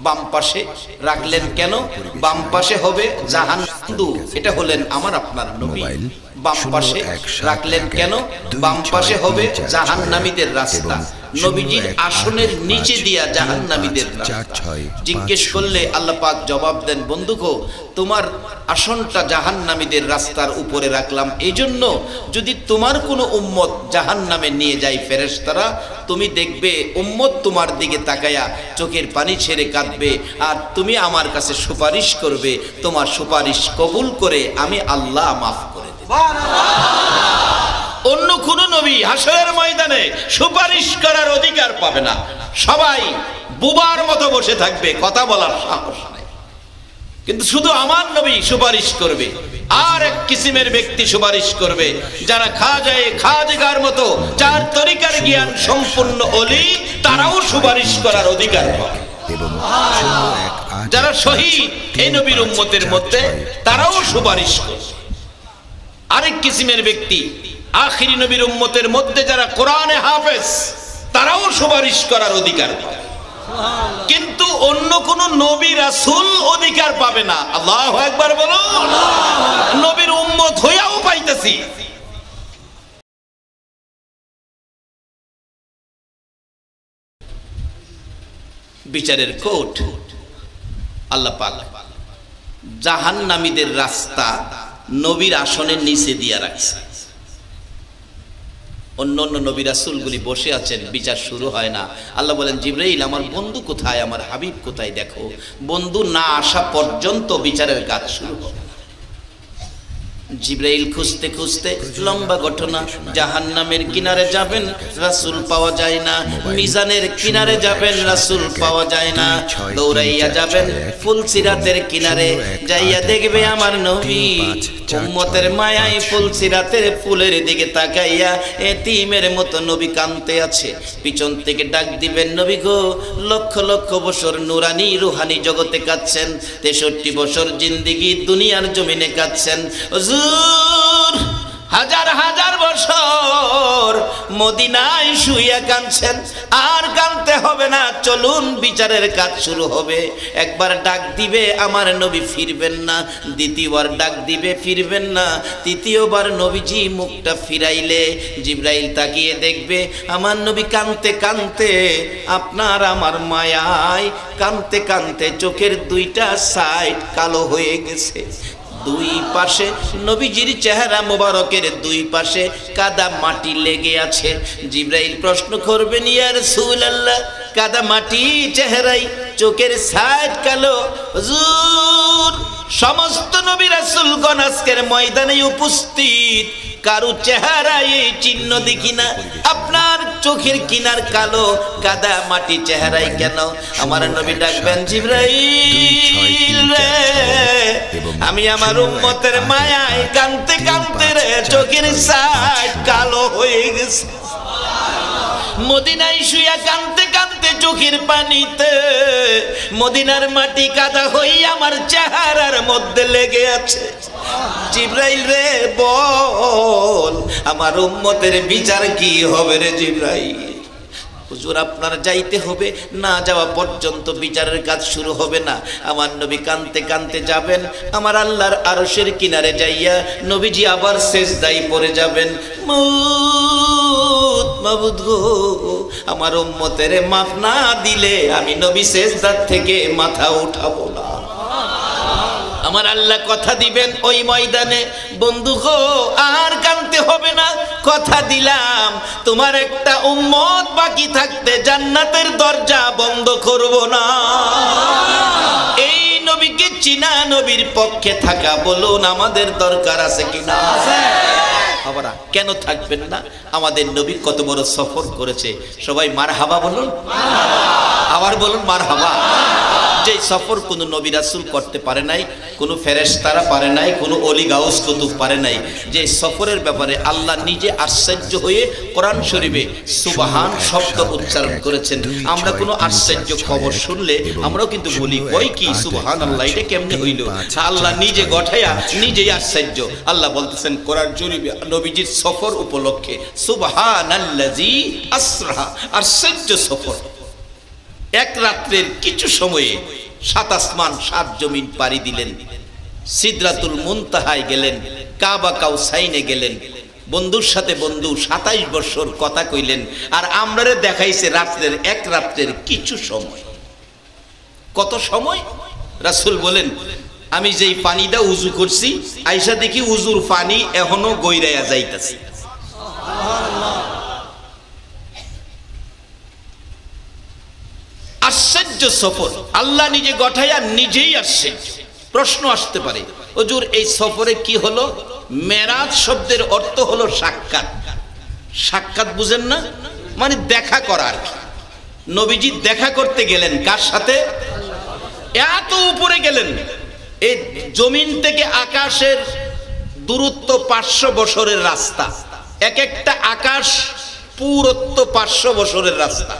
বাম পাশে রাখলেন কেন? বাম পাশে হবে জাহান্নাম। এটা হলেন আমার আপনার নবী। বাম পাশে রাখলেন কেন? বাম পাশে হবে জাহান্নামীদের রাস্তা। নবীজির আসনের নিচে দিয়া জাহান্নামীদের রাস্তা। জিজ্ঞেস করলে আল্লাহ পাক জবাব দেন, বন্ধুগো, তোমার আসনটা জাহান্নামীদের রাস্তার উপরে রাখলাম এই জন্য, যদি তোমার কোনো উম্মত জাহান্নামে নিয়ে যায় ফেরেশতারা, তুমি দেখবে উম্মত তোমার দিকে তাকায়া চোখের পানি ছেড়ে কাঁদবে, আর তুমি আমার কাছে সুপারিশ করবে। তোমার সুপারিশ কবুল করে আমি আল্লাহ মাফ করে দেব। অন্য কোন নবী হাসরের ময়দানে সুপারিশ করার অধিকার পাবে না। সবাই বুবার মতো বসে থাকবে, কথা বলার সাহস নাই। কিন্তু শুধু আমার নবী সুপারিশ করবে। আর এক কিসিমের ব্যক্তি সুপারিশ করবে, যারা খাজেগার মতো চার তরিকার জ্ঞান সম্পূর্ণ ওলি, তারাও সুপারিশ করার অধিকার পাবে। যারা শহীদ এই নবীর উম্মতের মধ্যে, তারাও সুপারিশ করবে। আরেক কিসিমের ব্যক্তি আখিরি নবীর উম্মতের মধ্যে যারা কোরআনে হাফেজ, তারাও সুপারিশ করার অধিকার পাবে। কিন্তু অন্য কোন নবী রাসূল অধিকার পাবে না। আল্লাহু আকবার বলো। নবীর উম্মত হইয়াও পাইতেছি। বিচারের কোট আল্লাহ পাক জাহান্নামীদের রাস্তা নবীর আসনের নিচে দিয়া রাখছে। অন্য অন্য নবী রাসূলগুলি বসে আছেন, বিচার শুরু হয় না। আল্লাহ বলেন, জিবরাইল, আমার বন্ধু কোথায়, আমার হাবিব কোথায়? দেখো, বন্ধু না আসা পর্যন্ত বিচারের কাজ শুরু হবে। জিবরাইল খুঁজতে খুঁজতে, লম্বা ঘটনা, জাহান্নামের কিনারে যাবেন, রাসূল পাওয়া যায় না। মিজানের কিনারে যাবেন, রাসূল পাওয়া যায় না। দৌড়াইয়া যাবেন ফুলসিরাতের কিনারে, যাইয়া দেখবে আমার নবী উম্মতের মায়ায় ফুলসিরাতের ফুলের দিকে তাকাইয়া এতিমের মতো নবী কাঁদতে আছে। পিছন থেকে ডাক দিবেন, নবী গো, লক্ষ লক্ষ বছর নুরানি রুহানি জগতে কাঁদছেন, 63 বছর জিন্দেগি দুনিয়ার জমিনে কাঁদছেন। হাজার হাজার বছর মদিনায় শুইয়া কাঁদছেন, আর কাঁদতে হবে না, চলুন বিচারের কাজ শুরু হবে। একবার ডাক দিবে, আমার নবী ফিরবেন না। দ্বিতীয়বার ডাক দিবে, ফিরবেন না। তৃতীয়বার নবীজি মুখটা ফিরাইলে জিবরাইল তাকিয়ে দেখবে আমার নবী কাঁদতে কাঁদতে, আপনার আমার মায়ায় কাঁদতে কাঁদতে চোখের দুইটা সাইড কালো হয়ে গেছে। দুই পাশে নবীজির চেহারা মোবারকের দুই পাশে কাদা মাটি লেগে আছে। জিবরাইল প্রশ্ন করবেন, ইয়া রাসূলুল্লাহ, কাদা মাটি চেহারায় চোখের সাইড কালো? হুজুর, সমস্ত নবী রাসূলগণ আজকের ময়দানে উপস্থিত, কারো চেহারায় এই চিহ্ন দেখি না। আপনার চোখের কিনার কালো, কাদা মাটি চেহারায় কেন? আমার নবী ডাকবেন, জিবরাইল রে, আমি আমার উম্মতের মায়ায় কাঁদতে কাঁদতে রে চোখের সাইড কালো হয়ে গেছে। মদিনায় শুয়া কাঁদতে কাঁদতে চোখের পানিতে মদিনার মাটি কাদা হয়ে আমার চেহারার মধ্যে লেগে আছে। জিবরাইল রে, বল আমার উম্মতের বিচার কি হবে রে জিবরাইল? হুজুর, আপনার যাইতে হবে, না যাওয়া পর্যন্ত বিচারের কাজ শুরু হবে না। আমার নবী কাঁদতে কাঁদতে যাবেন আমার আল্লাহর আরশের কিনারে, যাইয়া নবীজি আবার সিজদায় পড়ে যাবেন। মাবুদ গো, আমার উম্মতের মাফ না দিলে আমি নবী সিজদার থেকে মাথা উঠাবো না। আমার আল্লাহ কথা দিবেন ওই ময়দানে, বন্ধু গো, আর কাঁদতে হবে না, কথা দিলাম তোমার একটা উম্মত বাকি থাকতে জান্নাতের দরজা বন্ধ করব না। এই নবীকে চিনা, নবীর পক্ষে থাকা বলুন আমাদের দরকার আছে কিনা? বাবারা, কেন থাকবেন না? আমাদের নবী কত বড় সফর করেছে। সবাই মারহাবা বলুন, আবার বলুন মারহাবা। যে সফর কোনো নবী রাসূল করতে পারে নাই, কোনো ফেরেশতারা পারে নাই, কোনো অলি গাউস কুতুব পারে নাই। যে সফরের ব্যাপারে আল্লাহ নিজে আশ্চর্য হয়ে কোরআন শরীফে সুবহান শব্দ উচ্চারণ করেছেন। আমরা কোনো আশ্চর্য খবর শুনলে আমরাও কিন্তু বলি কই কি সুবহানাল্লাহ, এটা কেমনে হইল? আল্লাহ নিজে গঠায়া নিজেই আশ্চর্য। আল্লাহ বলতেছেন কোরআন শরীফে নবীজির সফর উপলক্ষে সুবহানাল্লাযী আসরা, আশ্চর্য সফর। এক রাত্রের কিছু সময়ে 7 আসমান 7 জমিন পাড়ি দিলেন, সিদরাতুল মুনতাহায় গেলেন, কাবা কাউসাইনে গেলেন, বন্ধুর সাথে বন্ধু 27 বছর কথা কইলেন। আর আমরারে দেখাইছে রাত্রের এক রাত্রের কিছু সময়। কত সময়? রাসূল বলেন আমি যেই পানিটা উজু করছি আইসা দেখি উজুর পানি এখনো গইরাইয়া যাইতাছে। আশ্চর্য সফর, আল্লাহ নিজে গঠাইয়া নিজেই আশ্চর্য। প্রশ্ন আসতে পারে হুজুর এই সফরে কি হলো? মেরাজ শব্দের অর্থ হলো সাক্ষাৎ। সাক্ষাৎ বুঝেন না? মানে দেখা করা আর কি। নবীজি দেখা করতে গেলেন কার সাথে? এত উপরে গেলেন, এই জমিন থেকে আকাশের দূরত্ব 500 বছরের রাস্তা। এক একটা আকাশ পুরুত্ব 500 বছরের রাস্তা।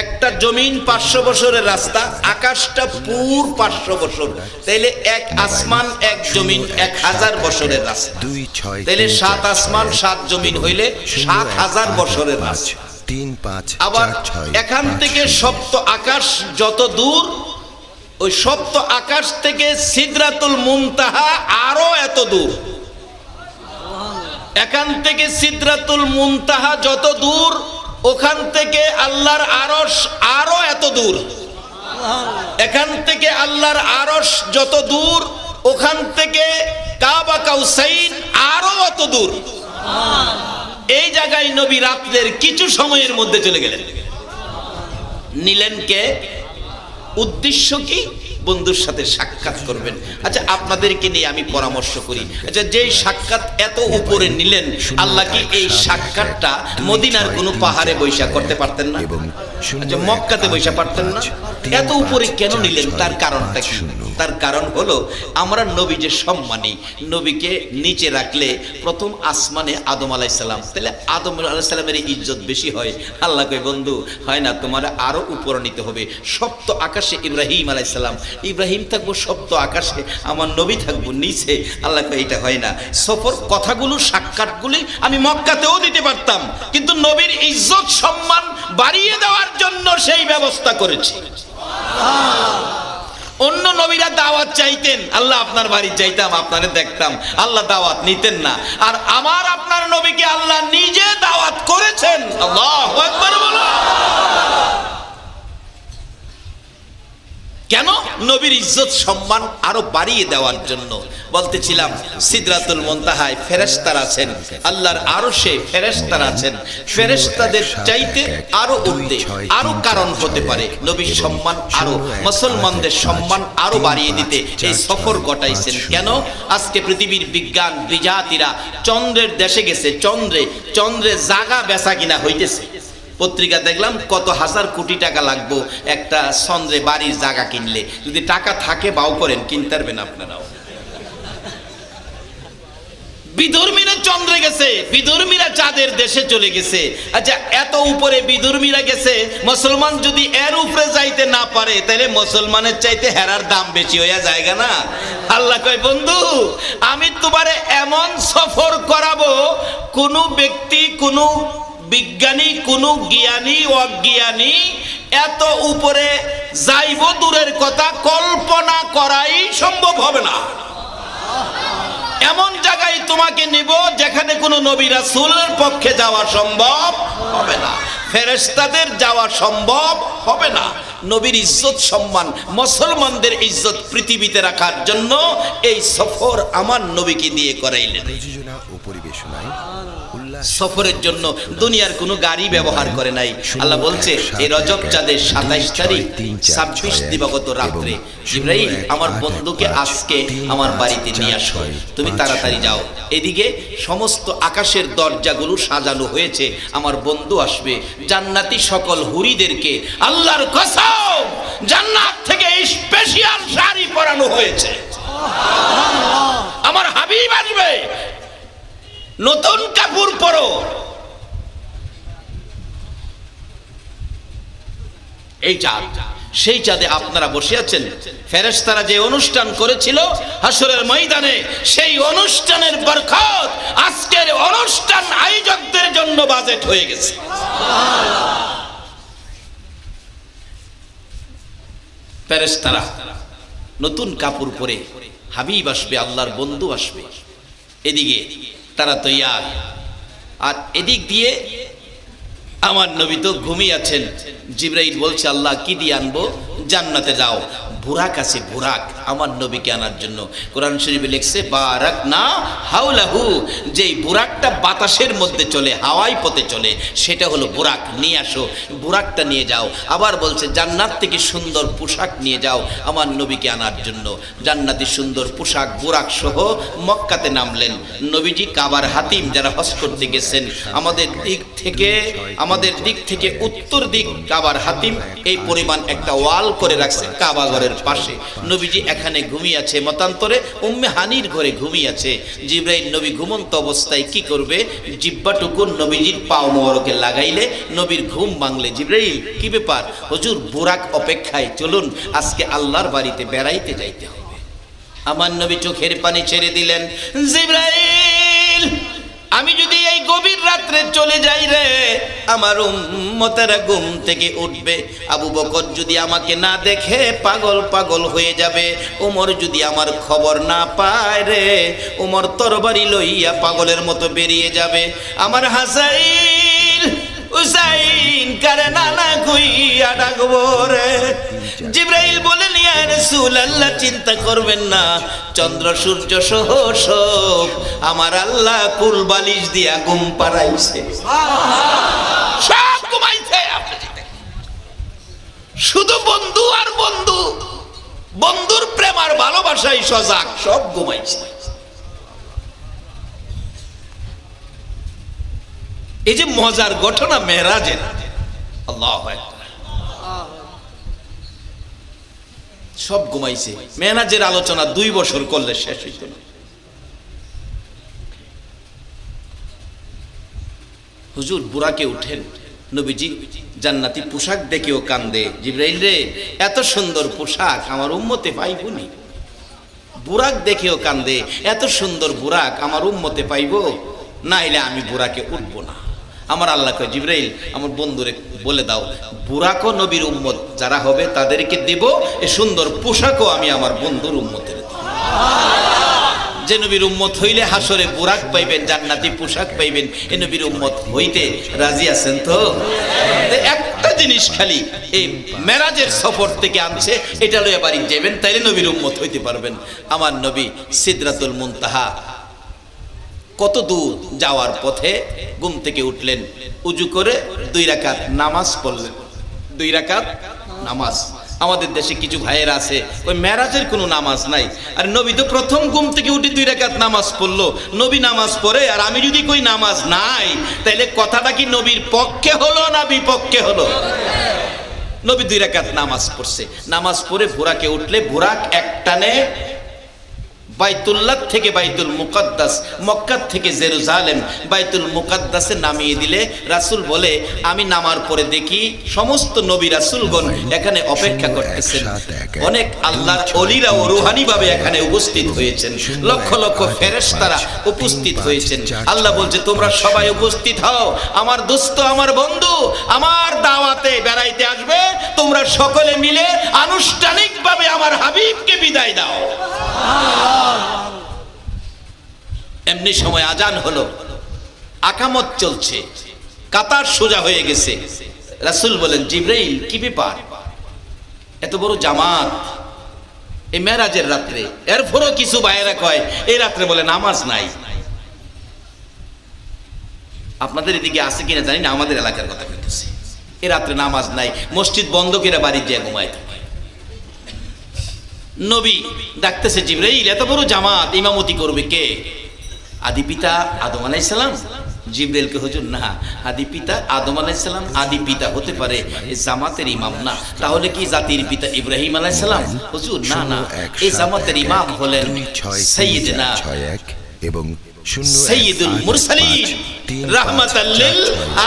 একটা জমিন 500 বছরের রাস্তা, আকাশটা পুর 500 বছর। তাইলে এক আসমান এক জমিন 1000 বছরের রাস্তা। তাইলে 7 আসমান 7 জমিন হইলে 7000 বছরের রাস্তা। আবার এখান থেকে সপ্ত আকাশ যত দূর, ওই সপ্ত আকাশ থেকে সিদরাতুল মুনতাহা আরো এত দূর। এখান থেকে সিদরাতুল মুনতাহা যত দূর, ওখান থেকে আল্লাহর আরশ আরো এত দূর। এখান থেকে আল্লাহর আরশ যত দূর, ওখান থেকে কাবা কাউসাইন আরো এত দূর। এই জায়গায় নবী রাত্রের কিছু সময়ের মধ্যে চলে গেলেন। নিলেন কে? উদ্দেশ্য কি? বন্ধুর সাথে সাক্ষাৎ করবেন। আচ্ছা আপনাদেরকে নিয়ে আমি পরামর্শ করি, আচ্ছা যেই সাক্ষাৎ এত উপরে নিলেন, আল্লাহ কি এই সাক্ষাৎটা মদিনার কোনো পাহাড়ে বৈশা করতে পারতেন না? আচ্ছা মক্কাতে বৈশা পারতেন না? এত উপরে কেন নিলেন? তার কারণটা কি? তার কারণ হলো আমরা নবী যে সম্মানী, নবীকে নিচে রাখলে প্রথম আসমানে আদম আলাইহিস সালাম, তাহলে আদম আলাইহিস সালামের ইজ্জত বেশি হয়। আল্লাহ কয় বন্ধু হয় না, তোমার আরো উপরে নিতে হবে। সপ্ত আকাশে ইব্রাহিম আলাইহিস সালাম, ইব্রাহিম থাকবো সপ্ত আকাশে, আমার নবী থাকবো নিচে। আল্লাহ কয় এটা হয় না। সফর কথাগুলো সাক্ষাৎগুলি আমি মক্কাতেও দিতে পারতাম, কিন্তু নবীর ইজ্জত সম্মান বাড়িয়ে দেওয়ার জন্য সেই ব্যবস্থা করেছি। অন্য নবীরা দাওয়াত চাইতেন, আল্লাহ আপনার বাড়ি চাইতাম, আপনারে দেখতাম, আল্লাহ দাওয়াত নিতেন না। আর আমার আপনার নবীকে আল্লাহ নিজে দাওয়াত করেছেন। আল্লাহু আকবার বলো। কেন? নবীর ইজ্জত সম্মান আরো বাড়িয়ে দেওয়ার জন্য। বলতেছিলাম সিদরাতুল মুনতাহায় ফেরেশতারা আছেন, আল্লাহর আরশে ফেরেশতারা আছেন। ফেরেশতাদের চাইতে আরো ঊর্ধ্বে আরো কারণ হতে পারে নবীর সম্মান আরো, মুসলমানদের সম্মান আরো বাড়িয়ে দিতে এই সফর ঘটাইছেন। কেন? আজকে পৃথিবীর বিজ্ঞান বিজাতিরা চন্দ্রের দেশে গেছে, চন্দ্রে জায়গা বেচা কিনা হইতেছে। পত্রিকা দেখলাম কত হাজার কোটি টাকা লাগবো একটা চন্দ্রে বাড়ির জায়গা কিনলে। যদি টাকা থাকে বাও করেন, কিনতে পারবেন আপনারাও। বিধর্মীরা চন্দ্রে গেছে, বিধর্মীরা চাঁদের দেশে চলে গেছে। আচ্ছা এত উপরে বিধর্মীরা গেছে, মুসলমান যদি এর উপরে যাইতে না পারে, তাহলে মুসলমানের চাইতে হেরার দাম বেশি হইয়া জায়গা না? আল্লাহ কয় বন্ধু আমি তোমারে এমন সফর করাবো, কোন ব্যক্তি, কোন বিজ্ঞানী, কোন জ্ঞানী অজ্ঞানী এত উপরে যাইব দূরের কথা কল্পনা করাই সম্ভব হবে না। এমন জায়গায় তোমাকে নিব যেখানে কোনো নবী রাসূলের পক্ষে যাওয়া সম্ভব হবে না, ফেরেশতাদের যাওয়া সম্ভব হবে না। নবীর ইজ্জত সম্মান, মুসলমানদের ইজ্জত পৃথিবীতে রাখার জন্য এই সফর আমার নবীকে দিয়ে করাইলেন। রচনা ও পরিবেশনায় উল্লাস সফরের জন্য দুনিয়ার কোনো গাড়ি ব্যবহার করে নাই। আল্লাহ বলছে এই রজব চাঁদের 27 তারিখ 26 দিবাগত রাত্রে জিবরাইল আমার বন্ধুকে আজকে আমার বাড়িতে নিয়ে আসো, তুমি তাড়াতাড়ি যাও। এদিকে সমস্ত আকাশের দরজাগুলো সাজানো হয়েছে, আমার বন্ধু আসবে। জান্নাতি সকল হুরিদেরকে আল্লাহর কসম জান্নাত থেকে স্পেশাল শাড়ি পরানো হয়েছে। আমার হাবিব আসবে, নতুন কাপড় পরো। এই চাঁদ, সেই চাঁদে আপনারা বসে আছেন। ফেরেশতারা যে অনুষ্ঠান করেছিল হাসরের ময়দানে, সেই অনুষ্ঠানের বরকত আজকের অনুষ্ঠান আয়োজকদের জন্য বাজেট হয়ে গেছে। ফেরেশতারা নতুন কাপড় পরে হাবিব আসবে, আল্লাহর বন্ধু আসবে। এদিকে তারা তৈয়ার, আর এদিক দিয়ে আমার নবী তো ঘুমিয়ে আছেন। জিবরাইল বলছে আল্লাহ কি দিয়ে আনবো? জান্নাতে যাও, বুরাক আছে, বুরাক আমার নবীকে আনার জন্য। কোরআন শরীফে লিখছে বারাক না হাওলাহু, যেই বুরাকটা বাতাসের মধ্যে চলে, হাওয়াই পথে চলে, সেটা হলো বুরাক। নিয়ে আসো, বুরাকটা নিয়ে যাও। আবার বলছে জান্নাত থেকে সুন্দর পোশাক নিয়ে যাও আমার নবীকে আনার জন্য। জান্নাতি সুন্দর পোশাক বুরাক সহ মক্কাতে নামলেন। নবীজি কাবার হাতিম যারা হজ করতে গেছেন, আমাদের দিক থেকে উত্তর দিক কাবার হাতিম এই পরিমাণ একটা ওয়াল করে রাখছে কাবা ঘরের পাশে। নবীজি এখানে ঘুমিয়ে আছে, মতান্তরে উম্মে হানির ঘরে ঘুমিয়ে আছে। জিবরাইল নবী ঘুমন্ত অবস্থায় কি করবে? জিব্বাটুকুন নবীজির পাও মোবারকে লাগাইলে নবীর ঘুম ভাঙলে জিবরাইল কি ব্যাপার? হুজুর বুরাক অপেক্ষায়, চলুন আজকে আল্লাহর বাড়িতে বেড়াইতে যাইতে হবে। আমার নবী চোখের পানি ছেড়ে দিলেন। জিবরাইল আমি যদি এই গভীর রাত্রে চলে যাই রে, আমার উম্মতেরা ঘুম থেকে উঠবে। আবু বকর যদি আমাকে না দেখে পাগল পাগল হয়ে যাবে। ওমর যদি আমার খবর না পায় রে, ওমর তরবারি লইয়া পাগলের মতো বেরিয়ে যাবে। আমার হাসাইন হুসাইন কারে নানা কইয়া ডাকবো রে। জিবরাইল বলেন ইয়া রাসূলুল্লাহ চিন্তা করবেন না, চন্দ্র সূর্য সহ সব আমার আল্লাহ কুল বালিশ দিয়া ঘুম পাড়াইছে, সব ঘুমাইছে। শুধু বন্ধু আর বন্ধু, বন্ধুর প্রেম আর ভালোবাসাই সজাগ, সব ঘুমাইছে। এই যে মজার ঘটনা মেরাজের, আল্লাহু আকবার, সব ঘুমাইছে। মেরাজের আলোচনা 2 বছর করলে শেষ হইত না। হুজুর বুরাকে উঠেন, নবীজি জান্নাতি পোশাক দেখেও কান্দে। জিবরাইল রে এত সুন্দর পোশাক আমার উম্মতে পাইবনি। বুরাক দেখেও কান্দে, এত সুন্দর বুরাক আমার উম্মতে পাইব, নাইলে আমি বুরাকে উঠবো না। আমার আল্লাহ কয় জিবরাইল আমার বন্ধুরে বলে দাও, বুরাকও নবীর উম্মত যারা হবে তাদেরকে দেব, এই সুন্দর পোশাকও আমি আমার বন্ধুর উম্মতের দেব। যে নবীর উম্মত হইলে হাসরে বুরাক পাইবেন, জান্নাতি পোশাক পাইবেন, এই নবীর উম্মত হইতে রাজি আছেন তো? একটা জিনিস খালি এই মেরাজের সফর থেকে আনছে, এটা লইয়া বাড়ি যাবেন, তাইলে নবীর উম্মত হইতে পারবেন। আমার নবী সিদরাতুল মুনতাহা কত দূর যাওয়ার পথে ঘুম থেকে উঠলেন, উজু করে 2 রাকাত নামাজ পড়লেন। 2 রাকাত নামাজ। আমাদের দেশে কিছু ভাইয়েরা আছে ওই মেরাজের কোনো নামাজ নাই, আর নবী তো প্রথম ঘুম থেকে উঠে 2 রাকাত নামাজ পড়লো। নবী নামাজ পড়ে আর আমি যদি কই নামাজ নাই, তাইলে কথাটা কি নবীর পক্ষে হলো না বিপক্ষে হলো? নবী 2 রাকাত নামাজ পড়ছে। নামাজ পড়ে বুরাকে উঠলে বুরাক একটানে বাইতুল্লাহ থেকে বাইতুল মুকাদ্দাস, মক্কা থেকে জেরুজালেম, বাইতুল মুকাদ্দাসে নামিয়ে দিলে রাসূল বলে আমি নামার পরে দেখি সমস্ত নবী রাসূলগণ এখানে অপেক্ষা করতেছেন। অনেক আল্লাহর ওলিরা ও রূহানি ভাবে এখানে উপস্থিত হয়েছেন, লক্ষ লক্ষ ফেরেশতারা উপস্থিত হয়েছেন। আল্লাহ বলছে তোমরা সবাই উপস্থিত হও, আমার দোস্ত আমার বন্ধু আমার দাওয়াতে বেড়াইতে আসবে, তোমরা সকলে মিলে আনুষ্ঠানিকভাবে আমার হাবিবকে বিদায় দাও। এমনি সময় আজান হলো, আকামত চলছে, কাতার সোজা হয়ে গেছে। রাসূল বলেন জিবরাইল কি ব্যাপার, এত বড় জামাত এই মেরাজের রাত্রে? এরপরও কিছু ভাইয়েরা কয় এই রাত্রে বলে নামাজ নাই। আপনাদের এদিকে আছে কিনা জানি না, আমাদের এলাকার কথা বলতেছি। এ রাত্রে নামাজ নাই, মসজিদ বন্ধ করে বাড়ির যায় ঘুমায়। নবী ডাকতেছে জিবরাইল, এত বড় জামাত ইমামতি করবে কে? আদি পিতা আদম আলাইহিস সালাম। জিবরাইলকে, হুজুর না, আদি পিতা আদম আলাইহিস সালাম আদি পিতা হতে পারে, এই জামাতের ইমাম না। তাহলে কি জাতির পিতা ইব্রাহিম আলাইহিস সালাম? হুজুর না না, এই জামাতের ইমাম হলেন সাইয়্যিদনা এবং সাইয়্যিদুল মুরসালিন রাহমাতাল লিল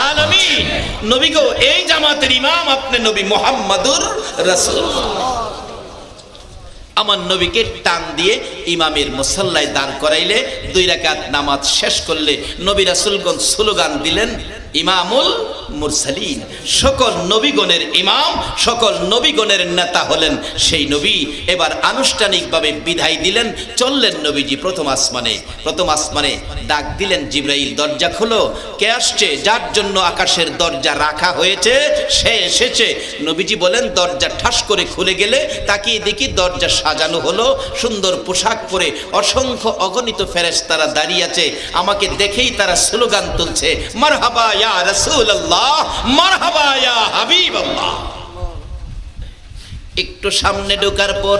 আলামিন। নবী গো, এই জামাতের ইমাম আপনি নবী মুহাম্মাদুর রাসূলুল্লাহ। আমার নবীকে টান দিয়ে ইমামের মুসাল্লায় দাঁড় করাইলে 2 রাকাত নামাজ শেষ করলে নবী রাসূলগণ স্লোগান দিলেন, ইমামুল মুরসালিন, সকল নবীগণের ইমাম, সকল নবীগণের নেতা হলেন সেই নবী। এবার আনুষ্ঠানিকভাবে বিদায় দিলেন, চললেন নবীজি প্রথম আসমানে। প্রথম আসমানে ডাক দিলেন, জিবরাইল দরজা খোলো। কে আসছে? যার জন্য আকাশের দরজা রাখা হয়েছে সে এসেছে। নবীজি বলেন, দরজা ঠাস করে খুলে গেলে তাকিয়ে দেখি দরজা সাজানো হলো, সুন্দর পোশাক পরে অসংখ্য অগণিত ফেরেশতারা দাঁড়িয়ে আছে। আমাকে দেখেই তারা স্লোগান তুলছে, মারহাবা ইয়া রাসূলুল্লাহ, মারহাবা ইয়া হাবিবাল্লাহ। একটু সামনে ঢোকার পর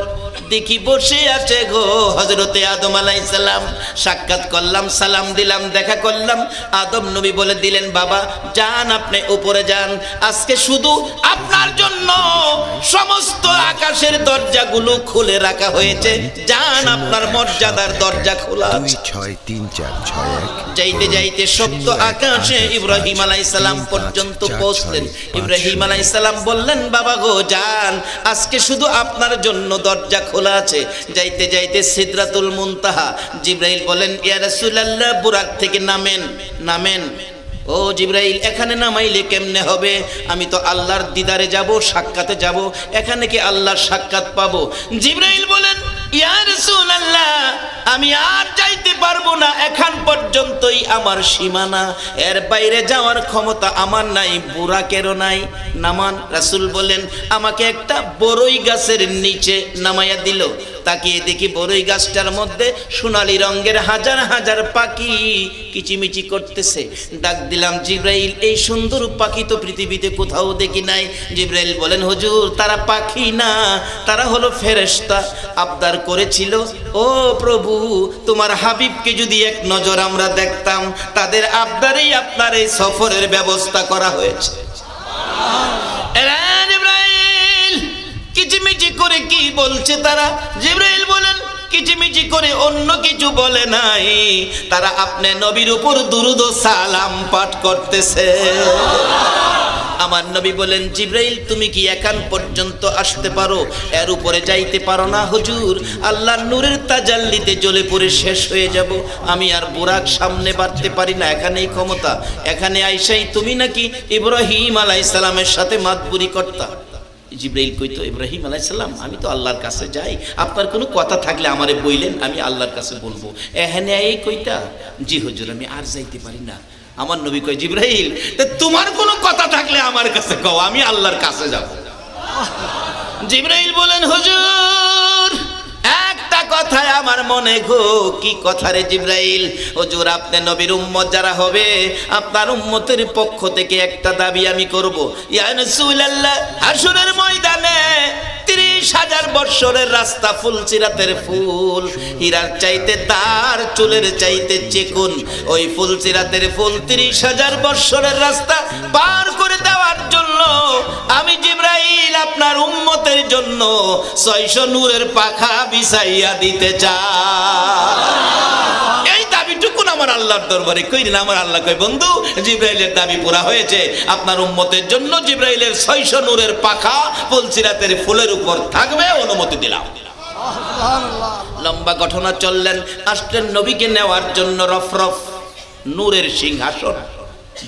দেখি বসে আছে গো হযরতে আদম আলাইহিস সালাম। সাক্ষাৎ করলাম, সালাম দিলাম, দেখা করলাম। আদম নবী বলে দিলেন, বাবা যান, আপনি উপরে যান, আজকে শুধু আপনার জন্য সমস্ত আকাশের দরজাগুলো খুলে রাখা হয়েছে। যান, আপনার মর্যাদার দরজা খোলা আছে। 2634661 যাইতে যাইতে সপ্ত আকাশে ইব্রাহিম আলাইহিস সালাম পর্যন্ত পৌঁছলেন। ইব্রাহিম আলাইহিস সালাম বললেন, বাবা গো যান, আজকে শুধু আপনার জন্য দরজা খোলা আছে। যাইতে যাইতে সিদরাতুল মুনতাহা, জিবরাইল বলেন, ইয়া রাসূলুল্লাহ বুরাক থেকে নামেন, নামেন। ও জিবরাইল, এখানে নামাইলে কেমনে হবে? আমি তো আল্লাহর দিদারে যাব, সাক্ষাতে যাব, এখানে কি আল্লাহর সাক্ষাৎ পাবো? জিবরাইল বলেন, ইয়া রাসূলুল্লাহ আমি আর যাইতে পারবো না, এখান পর্যন্তই আমার সীমানা, এর বাইরে যাওয়ার ক্ষমতা আমার নাই, বুরাকেরও নাই, নামান। রাসূল বলেন, আমাকে একটা বড়ই গাছের নিচে নামাইয়া দিল। তাকিয়ে দেখি বড়ই গাছটার মধ্যে সোনালী রঙের হাজার হাজার পাখি কিচিমিচি করতেছে। ডাক দিলাম, জিবরাইল এই সুন্দর পাখি তো পৃথিবীতে কোথাও দেখি নাই। জিবরাইল বলেন, হুজুর তারা পাখি না, তারা হলো ফেরেশতা। আবদার করেছিল, ও প্রভু তোমার হাবিবকে যদি এক নজর আমরা দেখতাম। তাদের আবদারেই আপনার এই সফরের ব্যবস্থা করা হয়েছে। কিচিমিচি করে কি বলছে তারা? জিবরাইল বলেন, কিচিমিচি করে অন্য কিছু বলে নাই, তারা আপনি নবীর উপর দুরূদ ও সালাম পাঠ করতেছে। আমার নবী বলেন, জিবরাইল তুমি কি এখান পর্যন্ত আসতে পারো, এর উপরে যাইতে পারো না? হুজুর আল্লাহর নূরের তাজাল্লিতে জ্বলে পড়ে শেষ হয়ে যাব, আমি আর বুরাক সামনে বাড়তে পারি না, এখানেই ক্ষমতা। এখানে আইসাই তুমি নাকি ইব্রাহিম আলাইহিস সালামের সাথে মাতবুরি করতা। জিবরাইল কইতো, ইব্রাহিম আলাইহিস সালাম আমি তো আল্লাহর কাছে যাই, আপনার কোনো কথা থাকলে আমারে বইলেন, আমি আল্লাহর কাছে বলবো। এখানে এই কইতা? জি হুজুর আমি আর যাইতে পারি না। আমার নবী কয়, জিবরাইল তোমার কোনো কথা থাকলে আমার কাছে কও, আমি আল্লাহর কাছে যাব। জিবরাইল বলেন, হুজুর একটা কথায় আমার মনে গো। কি কথা রে জিবরাইল? হুজুর আপনি নবীর উম্মত যারা হবে, আপনার উম্মতের পক্ষ থেকে একটা দাবি আমি করব। ইয়া রাসূলুল্লাহ হাসরের ময়দানে 30,000 বছরের রাস্তা, ফুলসিরাতের ফুল, হীরার চাইতে তার চুলের চাইতে চিকন, ওই ফুলসিরাতের ফুল 30,000 বছরের রাস্তা পার করে দেওয়ার জন্য আমি জিবরাইল আপনার উম্মতের জন্য 600 নূরের পাখা বিছাইয়া দিতে চাই। এই দাবিটুকু আমার আল্লাহর দরবারে কইলেন। আমার আল্লাহ কয়, বন্ধু জিবরাইলের দাবি পুরা হয়েছে, আপনার উম্মতের জন্য জিবরাইলের 600 নূরের পাখা ফুলসিরাতের ফুলের উপর থাকবে, অনুমতি দিলাম। লম্বা ঘটনা চললেন, আসলেন নবীকে নেওয়ার জন্য রফরফ নূরের সিংহাসন,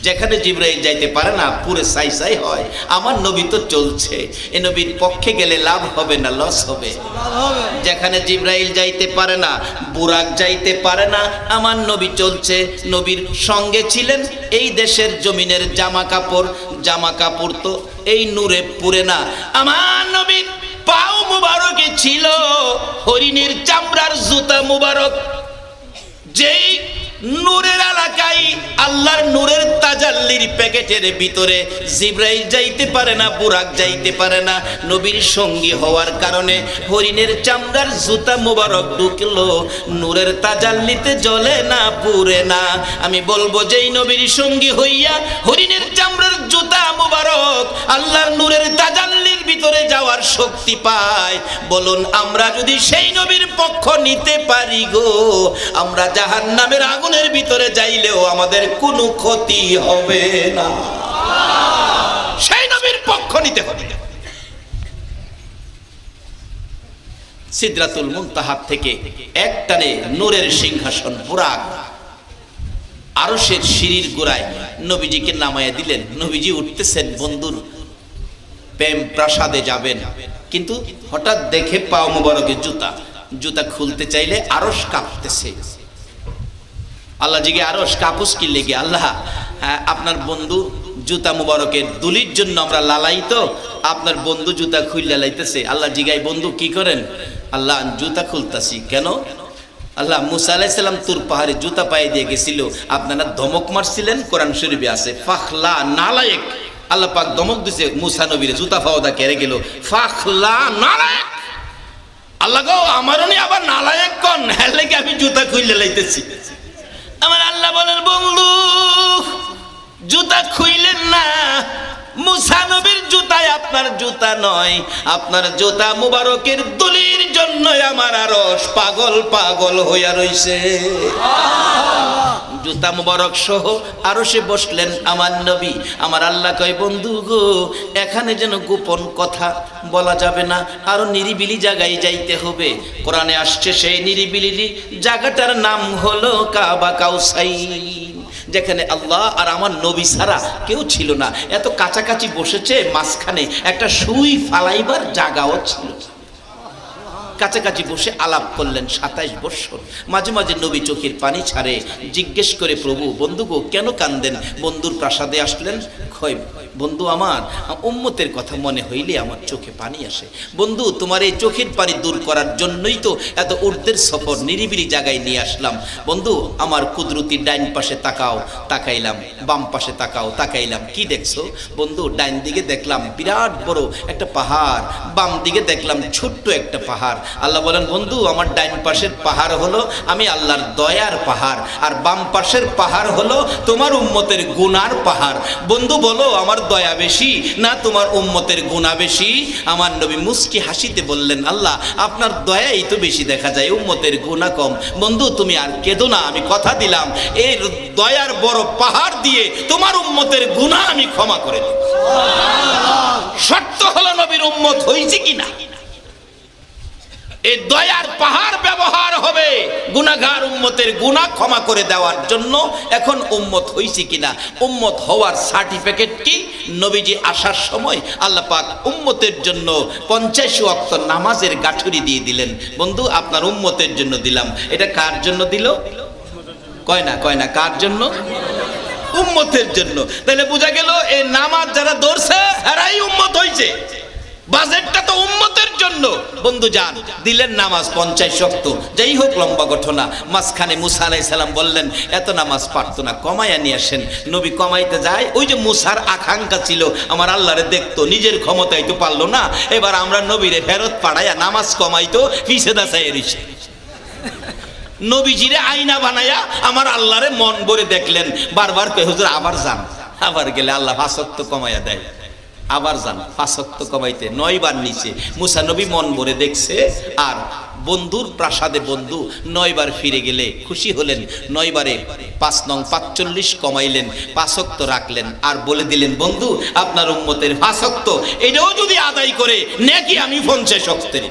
যেখানে জিবরাইল যাইতে পারে না, পুরে সাই সাই হয়। আমার নবী তো চলছে, এ নবীর পক্ষে গেলে লাভ হবে না লস হবে? যেখানে জিবরাইল যাইতে পারে না, বুরাক যাইতে পারে না, আমার নবী চলছে। নবীর সঙ্গে ছিলেন এই দেশের জমিনের জামা কাপড়, জামা কাপড় তো এই নূরে পুরে না। আমার নবীর পাও মুবারকে ছিল হরিণের চামড়ার জুতা মুবারক। যেই নূরের এলাকায় আল্লাহর নূরের তৈরি প্যাকেটের ভিতরে জিব্রাইল যাইতে পারে না, বুরাক যাইতে পারে না। নবীর সঙ্গী হওয়ার কারণে হরিণের চামড়ার জুতা মোবারক ঢুকলো, নূরের তাজাল্লিতে জ্বলে না, পুড়ে না। আমি বলবো যেই নবীর সঙ্গী হইয়া হরিণের চামড়ার জুতা মোবারক আল্লাহর নূরের তাজাল্লির ভিতরে যাওয়ার শক্তি পায়, বলুন আমরা যদি সেই নবীর পক্ষ নিতে পারি গো, আমরা জাহান্নামের আগুনের ভিতরে যাইলেও আমাদের কোনো ক্ষতি হবে না। সেই নবীর পক্ষ নিতে হবে। সিদরাতুল মুনতাহা থেকে একটানে নূরের সিংহাসন বুরাক আরশের সিঁড়ির গোড়ায় নবীজিকে নামায়া দিলেন। নবীজি উঠতেছেন, বন্ধুর প্রেম প্রাসাদে যাবেন, কিন্তু হঠাৎ দেখে পাও মোবারকের জুতা, জুতা খুলতে চাইলে আরশ কাঁপতেছে। আল্লাহ জিগে আরশ কাপুস কি লেগে? আল্লাহ আপনার বন্ধু জুতা মুবারকের দুলির জন্য আমরা লালাইত, আপনার বন্ধু জুতা খুলে লাইতেছে। আল্লাহ জিগাই, বন্ধু কি করেন? আল্লাহ জুতা খুলতাছি। কেন? আল্লাহ মুসা আলাইহিস সালাম তুর পাহাড়ে জুতা পায়ে দিয়ে গেছিল, আপনারা ধমক মারছিলেন, কোরআন শরীফে আছে ফাখলা নালায়েক। আল্লাহ পাক ধমক দিছে মুসা নবীরে, জুতা ফাওদা কেড়ে গেল, ফাখলা নালায়েক। আল্লাহ গো আমারও নি আবার নালায়েক কোন, হ্যাঁ লেগে আমি জুতা খুলে লাইতেছি। আমার আল্লাহ বলেন, বন্ধু জুতা খুইলেন না, মুসা নবীর জুতায় আপনার জুতা নয়, আপনার জুতা মুবারকের দুলির জন্য আমার আরশ পাগল পাগল হইয়া রইছে। জুতা মুবারক সহ আরশে বসলেন আমার নবী। আমার আল্লাহ কয়, বন্ধু গো এখানে যেন গোপন কথা বলা যাবে না, আরো নিরিবিলি জায়গায় যাইতে হবে। কোরআনে আসছে সেই নিরিবিলি জায়গাটার নাম হলো কাবা কাউসাইন, যেখানে আল্লাহ আর আমার নবী ছাড়া কেউ ছিল না। এত কাছাকাছি বসেছে, মাঝখানে একটা সুই ফালাইবার জায়গাও ছিল। কাছাকাছি বসে আলাপ করলেন 27 বছর। মাঝে মাঝে নবী চোখের পানি ছাড়ে, জিজ্ঞেস করে, প্রভু বন্ধু গো কেন কান্দেন? বন্ধুর প্রাসাদে আসলেন, কয় বন্ধু আমার উম্মতের কথা মনে হইলে আমার চোখে পানি আসে। বন্ধু তোমার এই চোখের পানি দূর করার জন্যই তো এত উর্দের সফর, নিরিবিলি জায়গায় নিয়ে আসলাম। বন্ধু আমার কুদরতি ডাইন পাশে তাকাও, তাকাইলাম, বাম পাশে তাকাও, তাকাইলাম। কি দেখছো? বন্ধু ডাইন দিকে দেখলাম বিরাট বড় একটা পাহাড়, বাম দিকে দেখলাম ছোট্ট একটা পাহাড়। আল্লাহ বলেন, বন্ধু আমার ডাইন পাশের পাহাড় হলো আমি আল্লাহর দয়ার পাহাড়, আর বাম পাশের পাহাড় হলো তোমার উম্মতের গুনার পাহাড়। বন্ধু বলো আমার দয়া বেশি না তোমার উম্মতের গুনাহ বেশি? আমার নবী মুস্কি হাসিতে বললেন, আল্লাহ আপনার দয়াই তো বেশি দেখা যায়, উম্মতের গুনাহ কম। বন্ধু তুমি আর কেঁদো না, আমি কথা দিলাম এই দয়ার বড় পাহাড় দিয়ে তোমার উম্মতের গুনাহ আমি ক্ষমা করে দেব। শর্ত হলো নবীর উম্মত হইছে কিনা। এই দয়ার পাহাড় ব্যবহার হবে গুনাহগার উম্মতের গুনাহ ক্ষমা করে দেওয়ার জন্য। এখন উম্মত হইছে কিনা, উম্মত হওয়ার সার্টিফিকেট কি? নবীজি আসার সময় আল্লাহ পাক উম্মতের জন্য 50 ওয়াক্ত নামাজের গাঁঠুরি দিয়ে দিলেন। বন্ধু আপনার উম্মতের জন্য দিলাম। এটা কার জন্য দিল? কয় না কার জন্য? উম্মতের জন্য। তাহলে বোঝা গেল এই নামাজ যারা ধরছে এরাই উম্মত হইছে, বাজেটটা তো উম্মতের জন্য। বন্ধু যান দিলেন নামাজ 50 ওয়াক্ত। যাই হোক লম্বা ঘটনা, মাঝখানে মুসা আলাইহিস সালাম বললেন এত নামাজ পারতো না, কমাইয়া নিয়ে আসেন। নবী কমাইতে যায়, ওই যে মুসার আকাঙ্ক্ষা ছিল আমার আল্লাহরে দেখতো, নিজের ক্ষমতায় তো পারলো না, এবার আমরা নবীরে ফেরত পাঠাইয়া নামাজ কমাইতো, পিছে দাঁড়ায় রইছে। নবীজিরে আয়না বানায়া আমার আল্লাহরে মন ভরে দেখলেন, বারবার কই হুজুর আবার যান, আবার গেলে আল্লাহ 5 ওয়াক্ত কমাইয়া দেয়, আবার যান 5 ওয়াক্ত কমাইতে। 9 বার নিচে মুসা নবী মন ভরে দেখছে। আর বন্ধুর প্রাসাদে বন্ধু 9 বার ফিরে গেলে খুশি হলেন। 9 বারে 5 নং 45 কমাইলেন, 5 ওয়াক্ত রাখলেন, আর বলে দিলেন বন্ধু আপনার উম্মতের 5 ওয়াক্ত এটাও যদি আদায় করে নেকি আমি 50 ওয়াক্তের।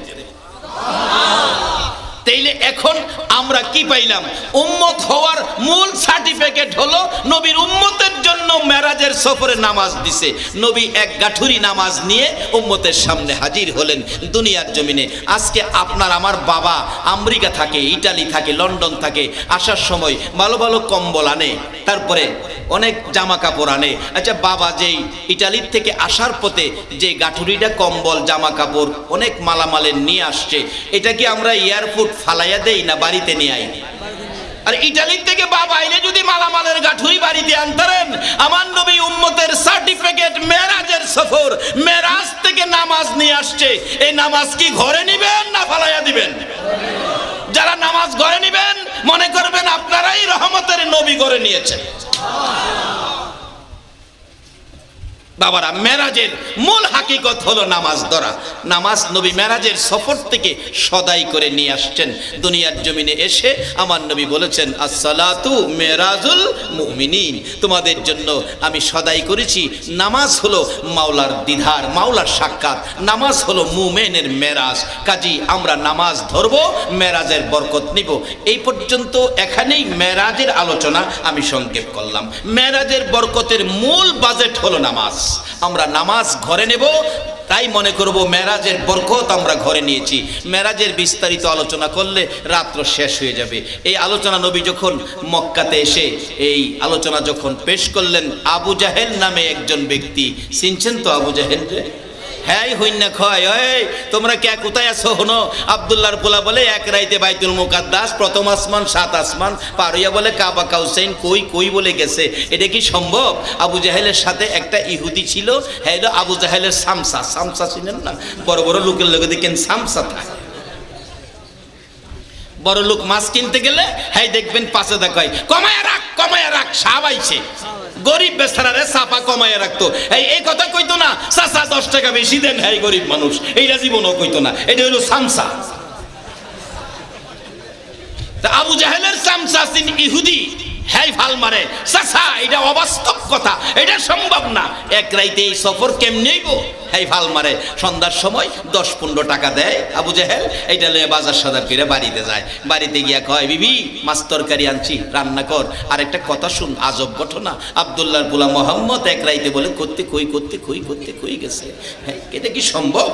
তাইলে এখন আমরা কি পাইলাম? উম্মত হওয়ার মূল সার্টিফিকেট হলো নবীর উম্মতের জন্য মেরাজের সফরে নামাজ দিছে। নবী এক গাঠুরি নামাজ নিয়ে উম্মতের সামনে হাজির হলেন দুনিয়ার জমিনে। আজকে আপনার আমার বাবা আমেরিকা থাকে, ইটালি থাকে, লন্ডন থাকে, আসার সময় ভালো ভালো কম্বল আনে, তারপরে অনেক জামা কাপড় আনে। আচ্ছা বাবা যেই ইটালির থেকে আসার পথে যে গাঠুরিটা কম্বল জামা কাপড় অনেক মালামালের নিয়ে আসছে, এটা কি আমরা এয়ারপোর্ট ফালাইয়া দেই না বাড়িতে নিয়ে আই? আর ইটালির থেকে বাবা আইলে যদি মালামালের গাঠুরি বাড়িতে আনতারেন, আমার নবী সফর, মেরাজ থেকে নামাজ নিয়ে আসছে। এই নামাজ কি ঘরে নিবেন না ফালাইয়া দিবেন? যারা নামাজ ঘরে নিবেন মনে করবেন আপনারাই রহমতের নবী ঘরে নিয়েছেন। বাবারা, মেরাজের মূল হাকিকত হলো নামাজ ধরা। নামাজ নবী মেরাজের সফর থেকে সদাই করে নিয়ে আসছেন দুনিয়ার জমিনে এসে। আমার নবী বলেছেন, আসসালাতু মেরাজুল মুমিনিন, তোমাদের জন্য আমি সদাই করেছি। নামাজ হলো মাওলার দিদার, মাওলার সাক্ষাৎ। নামাজ হলো মুমিনের মেরাজ। কাজী আমরা নামাজ ধরব, মেরাজের বরকত নিব। এই পর্যন্ত এখানেই মেরাজের আলোচনা আমি সংক্ষেপ করলাম। মেরাজের বরকতের মূল বাজেট হলো নামাজ। আমরা নামাজ ঘরে নেব, তাই মনে করব মেরাজের বরকত আমরা ঘরে নিয়েছি। মেরাজের বিস্তারিত আলোচনা করলে রাত্র শেষ হয়ে যাবে। এই আলোচনা নবী যখন মক্কাতে এসে এই আলোচনা যখন পেশ করলেন, আবু জাহেল নামে একজন ব্যক্তি, চিনছেন তো আবু জাহেল? হ্যাঁ, হইনা খয়, এই তোমরা কে কোথায় আছো? হনো আব্দুল্লাহর পোলা বলে এক রাইতে বাইতুল মুকাদ্দাস, প্রথম আসমান, 7 আসমান পার হইয়া বলে কাবা কাউসাইন কই কই বলে গেছে। এটা কি সম্ভব? আবু জাহেলের সাথে একটা ইহুদি ছিল, হ্যাঁ আবু জাহেলের সামসা। সামসা চিনেন না? বড় বড় লোকের লোকে দেখেন সামসা থাকে। বড় লোক মাছ কিনতে গেলে হ্যাঁ দেখবেন পাশে দেখায়, কমায়া রাখ কমায়া রাখ, সাবাইছে। গরিব বেচারারে সাপা কমাইয়া রাখতো। এই কথা কইতো না, চাচা 10 টাকা বেশি দেন, হ্যাঁ গরিব মানুষ, এইটা জীবনও কইতো না। এটা হলো সামসা। আবু জাহেলের সামসা ইহুদি, হ্যাঁ ফাল মারে, চাচা এটা অবাস্তব কথা, এটা সম্ভব না। এক রাইতে এই সফর কেমনে হইব? হ্যাঁ ফাল মারে। সন্ধ্যার সময় 10-15 টাকা দেয় আবু জাহেল, এইটা লয়ে বাজার সদার করে বাড়িতে যায়। বাড়িতে গিয়া কয়, বিবি মাছ তরকারি আনছি, রান্না কর। আর একটা কথা শুন, আজব ঘটনা। আব্দুল্লাহর পোলা মোহাম্মদ এক রাইতে বলে করতে কই গেছে। হ্যাঁ, এটা কি সম্ভব?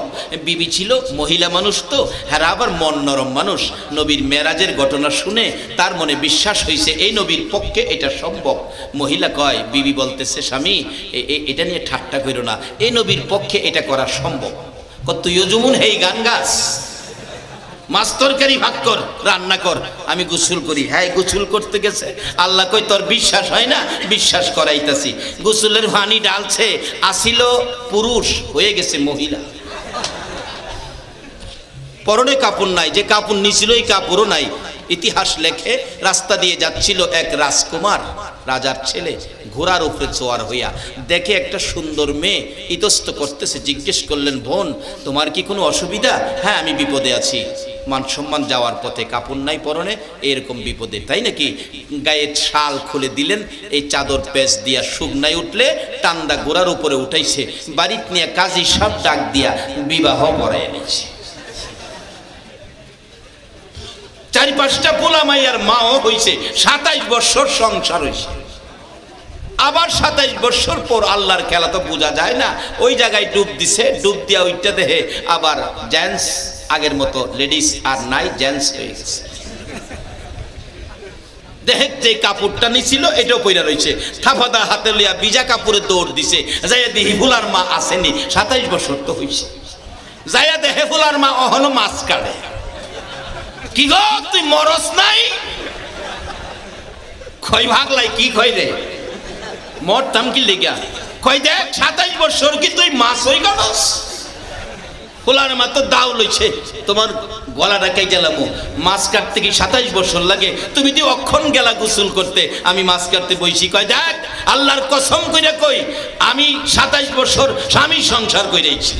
বিবি ছিল মহিলা মানুষ, তো হ্যাঁ আবার মন নরম মানুষ। নবীর মেরাজের ঘটনা শুনে তার মনে বিশ্বাস হয়েছে এই নবীর পক্ষে এটা সম্ভব। মহিলা কয়, বিবি বলতেছে, স্বামী এটা নিয়ে ঠাট্টা করো না, এই নবীর পক্ষে এটা করা সম্ভব। তুইও যেমন হেই গান গাছ, মাছ তরকারি ভাগ কর, রান্না কর, আমি গোসল করি। হ্যাঁ, গোসল করতে গেছে। আল্লাহ কই, তোর বিশ্বাস হয় না? বিশ্বাস করাইতাছি। গোসলের পানি ডালছে, আসিল পুরুষ, হয়ে গেছে মহিলা। পরনে কাপড় নাই, যে কাপড় নিছিল এই কাপড়ও নাই। ইতিহাস লেখে, রাস্তা দিয়ে যাচ্ছিল এক রাজকুমার, রাজার ছেলে, ঘোড়ার উপরে চোয়ার হইয়া দেখে একটা সুন্দর মেয়ে ইতস্ত করতেছে। জিজ্ঞেস করলেন, বোন তোমার কি কোনো অসুবিধা? হ্যাঁ, আমি বিপদে আছি। মান সম্মান যাওয়ার পথে, কাপড় নাই পরনে, এরকম বিপদে। তাই নাকি? গায়ের শাল খুলে দিলেন, এই চাদর পেঁচ দিয়া শুকনায় উঠলে টান্দা ঘোড়ার উপরে উঠাইছে। বাড়িতে নিয়ে কাজী সব ডাক দিয়া বিবাহ করাই এনেছে। 4-5টা পোলা মাইয়ার মাও হইছে, 27 বছর সংসার হইছে। আবার 27 বছর পর আল্লাহর খেলা তো বোঝা যায় না, ওই জায়গায় ডুব দিছে। ডুব দিয়া ওইটা দেহে আবার জেন্টস, আগের মতো লেডিস আর নাই, জেন্টস হয়ে গেছে। দেহে যে কাপড়টা নিছিল এটাও পইরা রইছে। থাফাদা হাতে লইয়া বিজা কাপড়ে দৌড় দিছে। যাইয়া দেখি ফুলার মা আসেনি, 27 বছর তো হইছে। যাইয়া দেহে ফুলার মা অহনো মাছ কাটে। কি গো, তুই মরস নাই? কই ভাগলাই, কি কই রে? মরতাম কি লেগা? কই দেখ 27 বছর কি তুই মাছ হই গেলস? ফুলার মা তো দাও লইছে, তোমার গলাটা কে গেলাম, মাছ কাটতে কি 27 বছর লাগে? তুমি তো অক্ষণ গেলা গোসল করতে, আমি মাছ কাটতে বইছি। কয় দেখ, আল্লাহর কসম কইরা কই, আমি 27 বছর স্বামী সংসার কইরাইছি।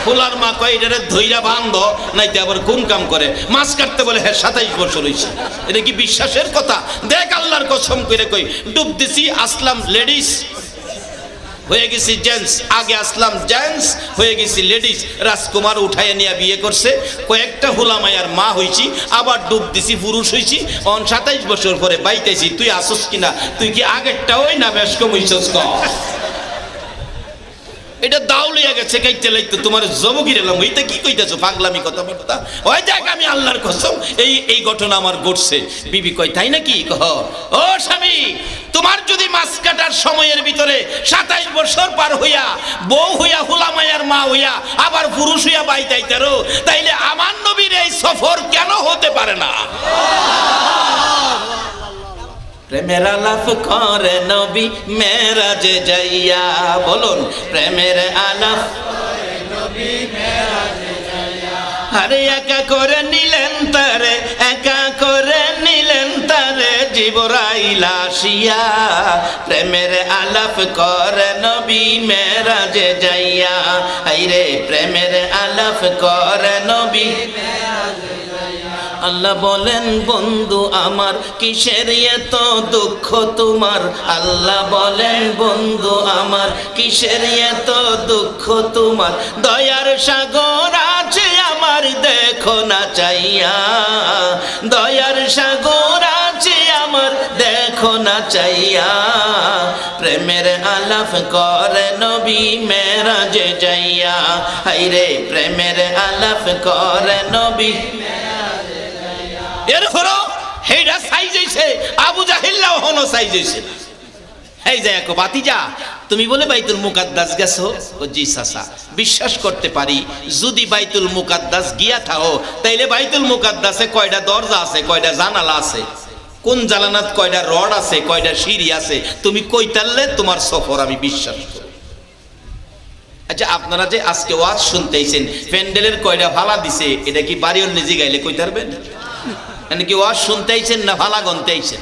ফুলার মা কয়, এটারে ধইরা বান্ধ, নাইতে আবার কোন কাম করে? মাছ কাটতে বলে হ্যাঁ 27 বছর হইছে। এটা কি বিশ্বাসের কথা? দেখ আল্লাহর কসম কইরা কই, ডুব দিছি, আসলাম লেডিস, হয়ে গেছি জেন্টস। আগে আসলাম জেন্টস, হয়ে গেছি লেডিস। রাজকুমার উঠাইয়া নিয়ে বিয়ে করছে, কয়েকটা হুলামায়ার মা হইছি, আবার ডুব দিছি, পুরুষ হইছি। 27 বছর পরে বাইতেছি। তুই আসস কিনা? তুই কি আগেরটা ওই না বেশ কম হইছস? এটা দাও লইয়া গেছে কাইতে লাইতে, তোমার জবকি রেলাম, ওইটা কি কইতেছো? পাগলামি কথা বলতা। ওই দেখ, আমি আল্লাহর কসম এই ঘটনা আমার ঘটছে। বিবি কয়, তাই নাকি? কহ, ও স্বামী, তোমার যদি মাছ কাটার সময়ের ভিতরে 27 বছর পার হইয়া বউ হইয়া হুলামায়ার মা হইয়া আবার পুরুষ হইয়া বাইতাইতারো, তাইলে আমার নবীর এই সফর কেন হতে পারে না? প্রেমের আলাপ করে নবী মেরাজে যাইয়া, বলুন প্রেমের আলাপ করে নবী মেরাজে যাইয়া। আরে একা করে নিলেন তারে, একা করে নিলেন তারে জিবরাইল আসিয়া, প্রেমের আলাপ করে নবী মেরাজে যাইয়া। আইরে প্রেমের আলাপ করে নবী মেরাজে যাইয়া। আল্লাহ বলেন বন্ধু আমার কিসের এত দুঃখ তোমার, আল্লাহ বলেন বন্ধু আমার কিসের এত দুঃখ তোমার, দয়ার সাগর আছে আমার দেখো না চাইয়া, দয়ার সাগর আছে আমার দেখো না চাইয়া। প্রেমের আলাপ করে নবী মেরাজে যাইয়া, হাইরে প্রেমের আলাপ করে নবী মেরাজে যাইয়া। এরপরও হেডা সাইজেছে, আবু জাহেল্লাও হনো সাইজেছে। এই যে এক বাতিজা তুমি বলে বাইতুল মুকাদ্দাস গেছো? ও জি চাচা, বিশ্বাস করতে পারি যদি বাইতুল মুকাদ্দাস গিয়া থাও তাইলে বাইতুল মুকাদ্দাসে কয়টা দরজা আছে, কয়টা জানালা আছে, কোন জানালাত কয়টা রড আছে, কয়টা সিঁড়ি আছে, তুমি কইতারলে তোমার সফর আমি বিশ্বাস করি। আচ্ছা আপনারা যে আজকে ওয়াজ শুনতেইছেন প্যান্ডেলের কয়টা ভালা দিছে, এটা কি বাড়ির নিজে গাইলে কইতারবেন? নাকি ওয়াজ শুনতেইছেন না ভালা গনতেইছেন?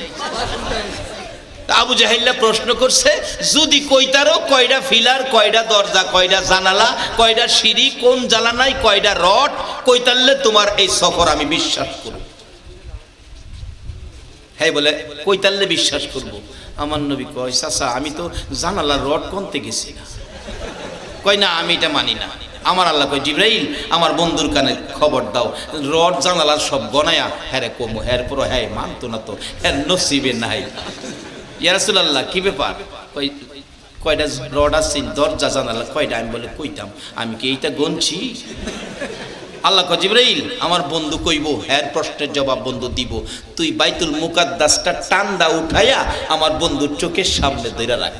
আবু জাহেল্লা প্রশ্ন করছে যদি কইতারো কয়টা ফিলার, কয়টা দরজা, কয়টা জানালা, কয়টা সিঁড়ি, কোন জ্বালানায় কয়টা রড কইতারলে তোমার এই সফর আমি বিশ্বাস করব। হ্যাঁ বলে কইতারলে বিশ্বাস করব। আমার নবী কয় চাচা আমি তো জানালার রড কোনতে গেছি না। কয় না আমি এটা মানি না। আমার আল্লাহ কয় জিবরাইল আমার বন্ধুর কানে খবর দাও, রড জানালার সব গনায়া হ্যাঁ কমো, হ্যার পর হ্যাঁ মানতো না তো, হ্যাঁ নসিবে নাই। ইয়া রাসূলুল্লাহ কি ব্যাপার? কয়টা রড আছে দরজা জানালা কয়টা? আমি বলে কইতাম আমি কি এইটা গনছি? আল্লাহ কয় জিবরাইল আমার বন্ধু কইব, হ্যার প্রশ্নের জবাব বন্ধু দিব, তুই বাইতুল মুকাদ্দাসটা টান্দা উঠাইয়া আমার বন্ধুর চোখের সামনে ধইরা রাখ।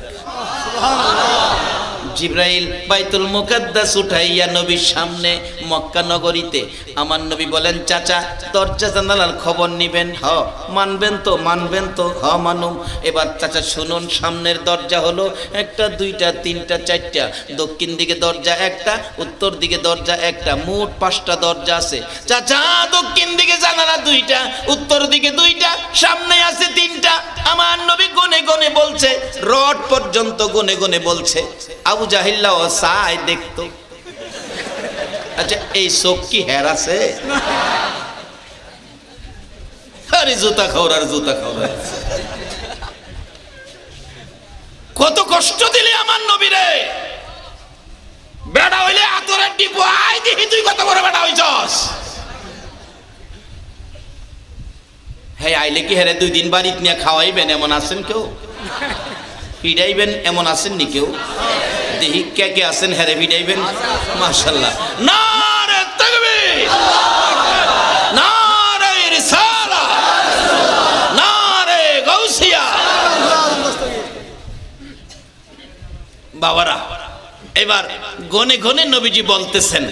জিবরাইল বাইতুল মুকাদ্দাস উঠাইয়া নবীর সামনে মক্কা নগরীতে আমার নবী বলেন চাচা দরজা জানালার খবর নিবেন? হ। মানবেন তো? মানবেন তো? হ মানুম। এবার চাচা শুনুন, সামনের দরজা হলো একটা, দুইটা, তিনটা, চারটা, দক্ষিণ দিকে দরজা একটা, উত্তর দিকে দরজা একটা, মোট 5টা দরজা আছে। চাচা দক্ষিণ দিকে জানালা 2টা, উত্তর দিকে 2টা, সামনে আছে 3টা। আমার নবী গনে গনে বলছে, রড পর্যন্ত গনে গনে বলছে। আবু জাহিল্লা ও সাই দেখতো। আচ্ছা এই চোখ কি হের আছে? আরে জুতা খাওয়ার আর জুতা খাওয়ার। কত কষ্ট দিলে আমার নবীরে। বেড়া হইলে আতরের ডিপো আই দেখি তুই কত বড় বেড়া হইছস। হ্যাঁ আইলে কি হেরে 2 দিন বাড়িতে নিয়ে খাওয়াইবেন এমন আছেন কেউ? পিডাইবেন এমন আছেন নি কেউ? দেখি কে কে আছেন হেরে পিডাইবেন? মাশাআল্লাহ। নারে তাকবীর, নারে রিসালাত, নারে গাউসিয়া। বাবারা এবার গনে গনে নবীজি বলতেছেন।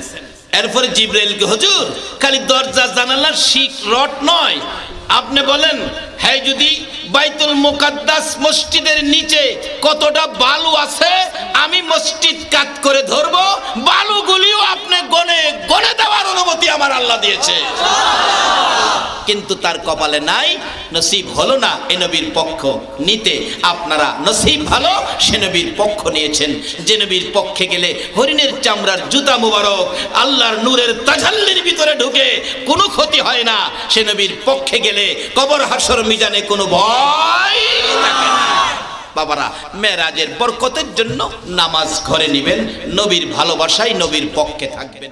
এরপরে জিবরাইলকে হুজুর খালি দরজা জানালা শিক রড নয়, আপনি বলেন হ্যাঁ যদি বাইতুল মুকাদ্দাস মসজিদের নিচে কতটা বালু আছে আমি মসজিদ কাট করে ধরবো, বালুগুলিও আপনি গনে গনে দেওয়ার অনুমতি আমার আল্লাহ দিয়েছে। কিন্তু তার কপালে নাই, নসিব হলো না এ নবীর পক্ষ নিতে। আপনারা নসিব ভালো, সে নবীর পক্ষ নিয়েছেন। যে নবীর পক্ষে গেলে হরিণের চামড়ার জুতা মুবারক আল্লাহর নূরের তাজাল্লির ভিতরে ঢুকে কোনো ক্ষতি হয় না, সে নবীর পক্ষে গেলে কবর হাসর মিজানে কোনো ভয় থাকে না। বাবারা মেরাজের বরকতের জন্য নামাজ ঘরে নিবেন, নবীর ভালোবাসায় নবীর পক্ষে থাকবেন।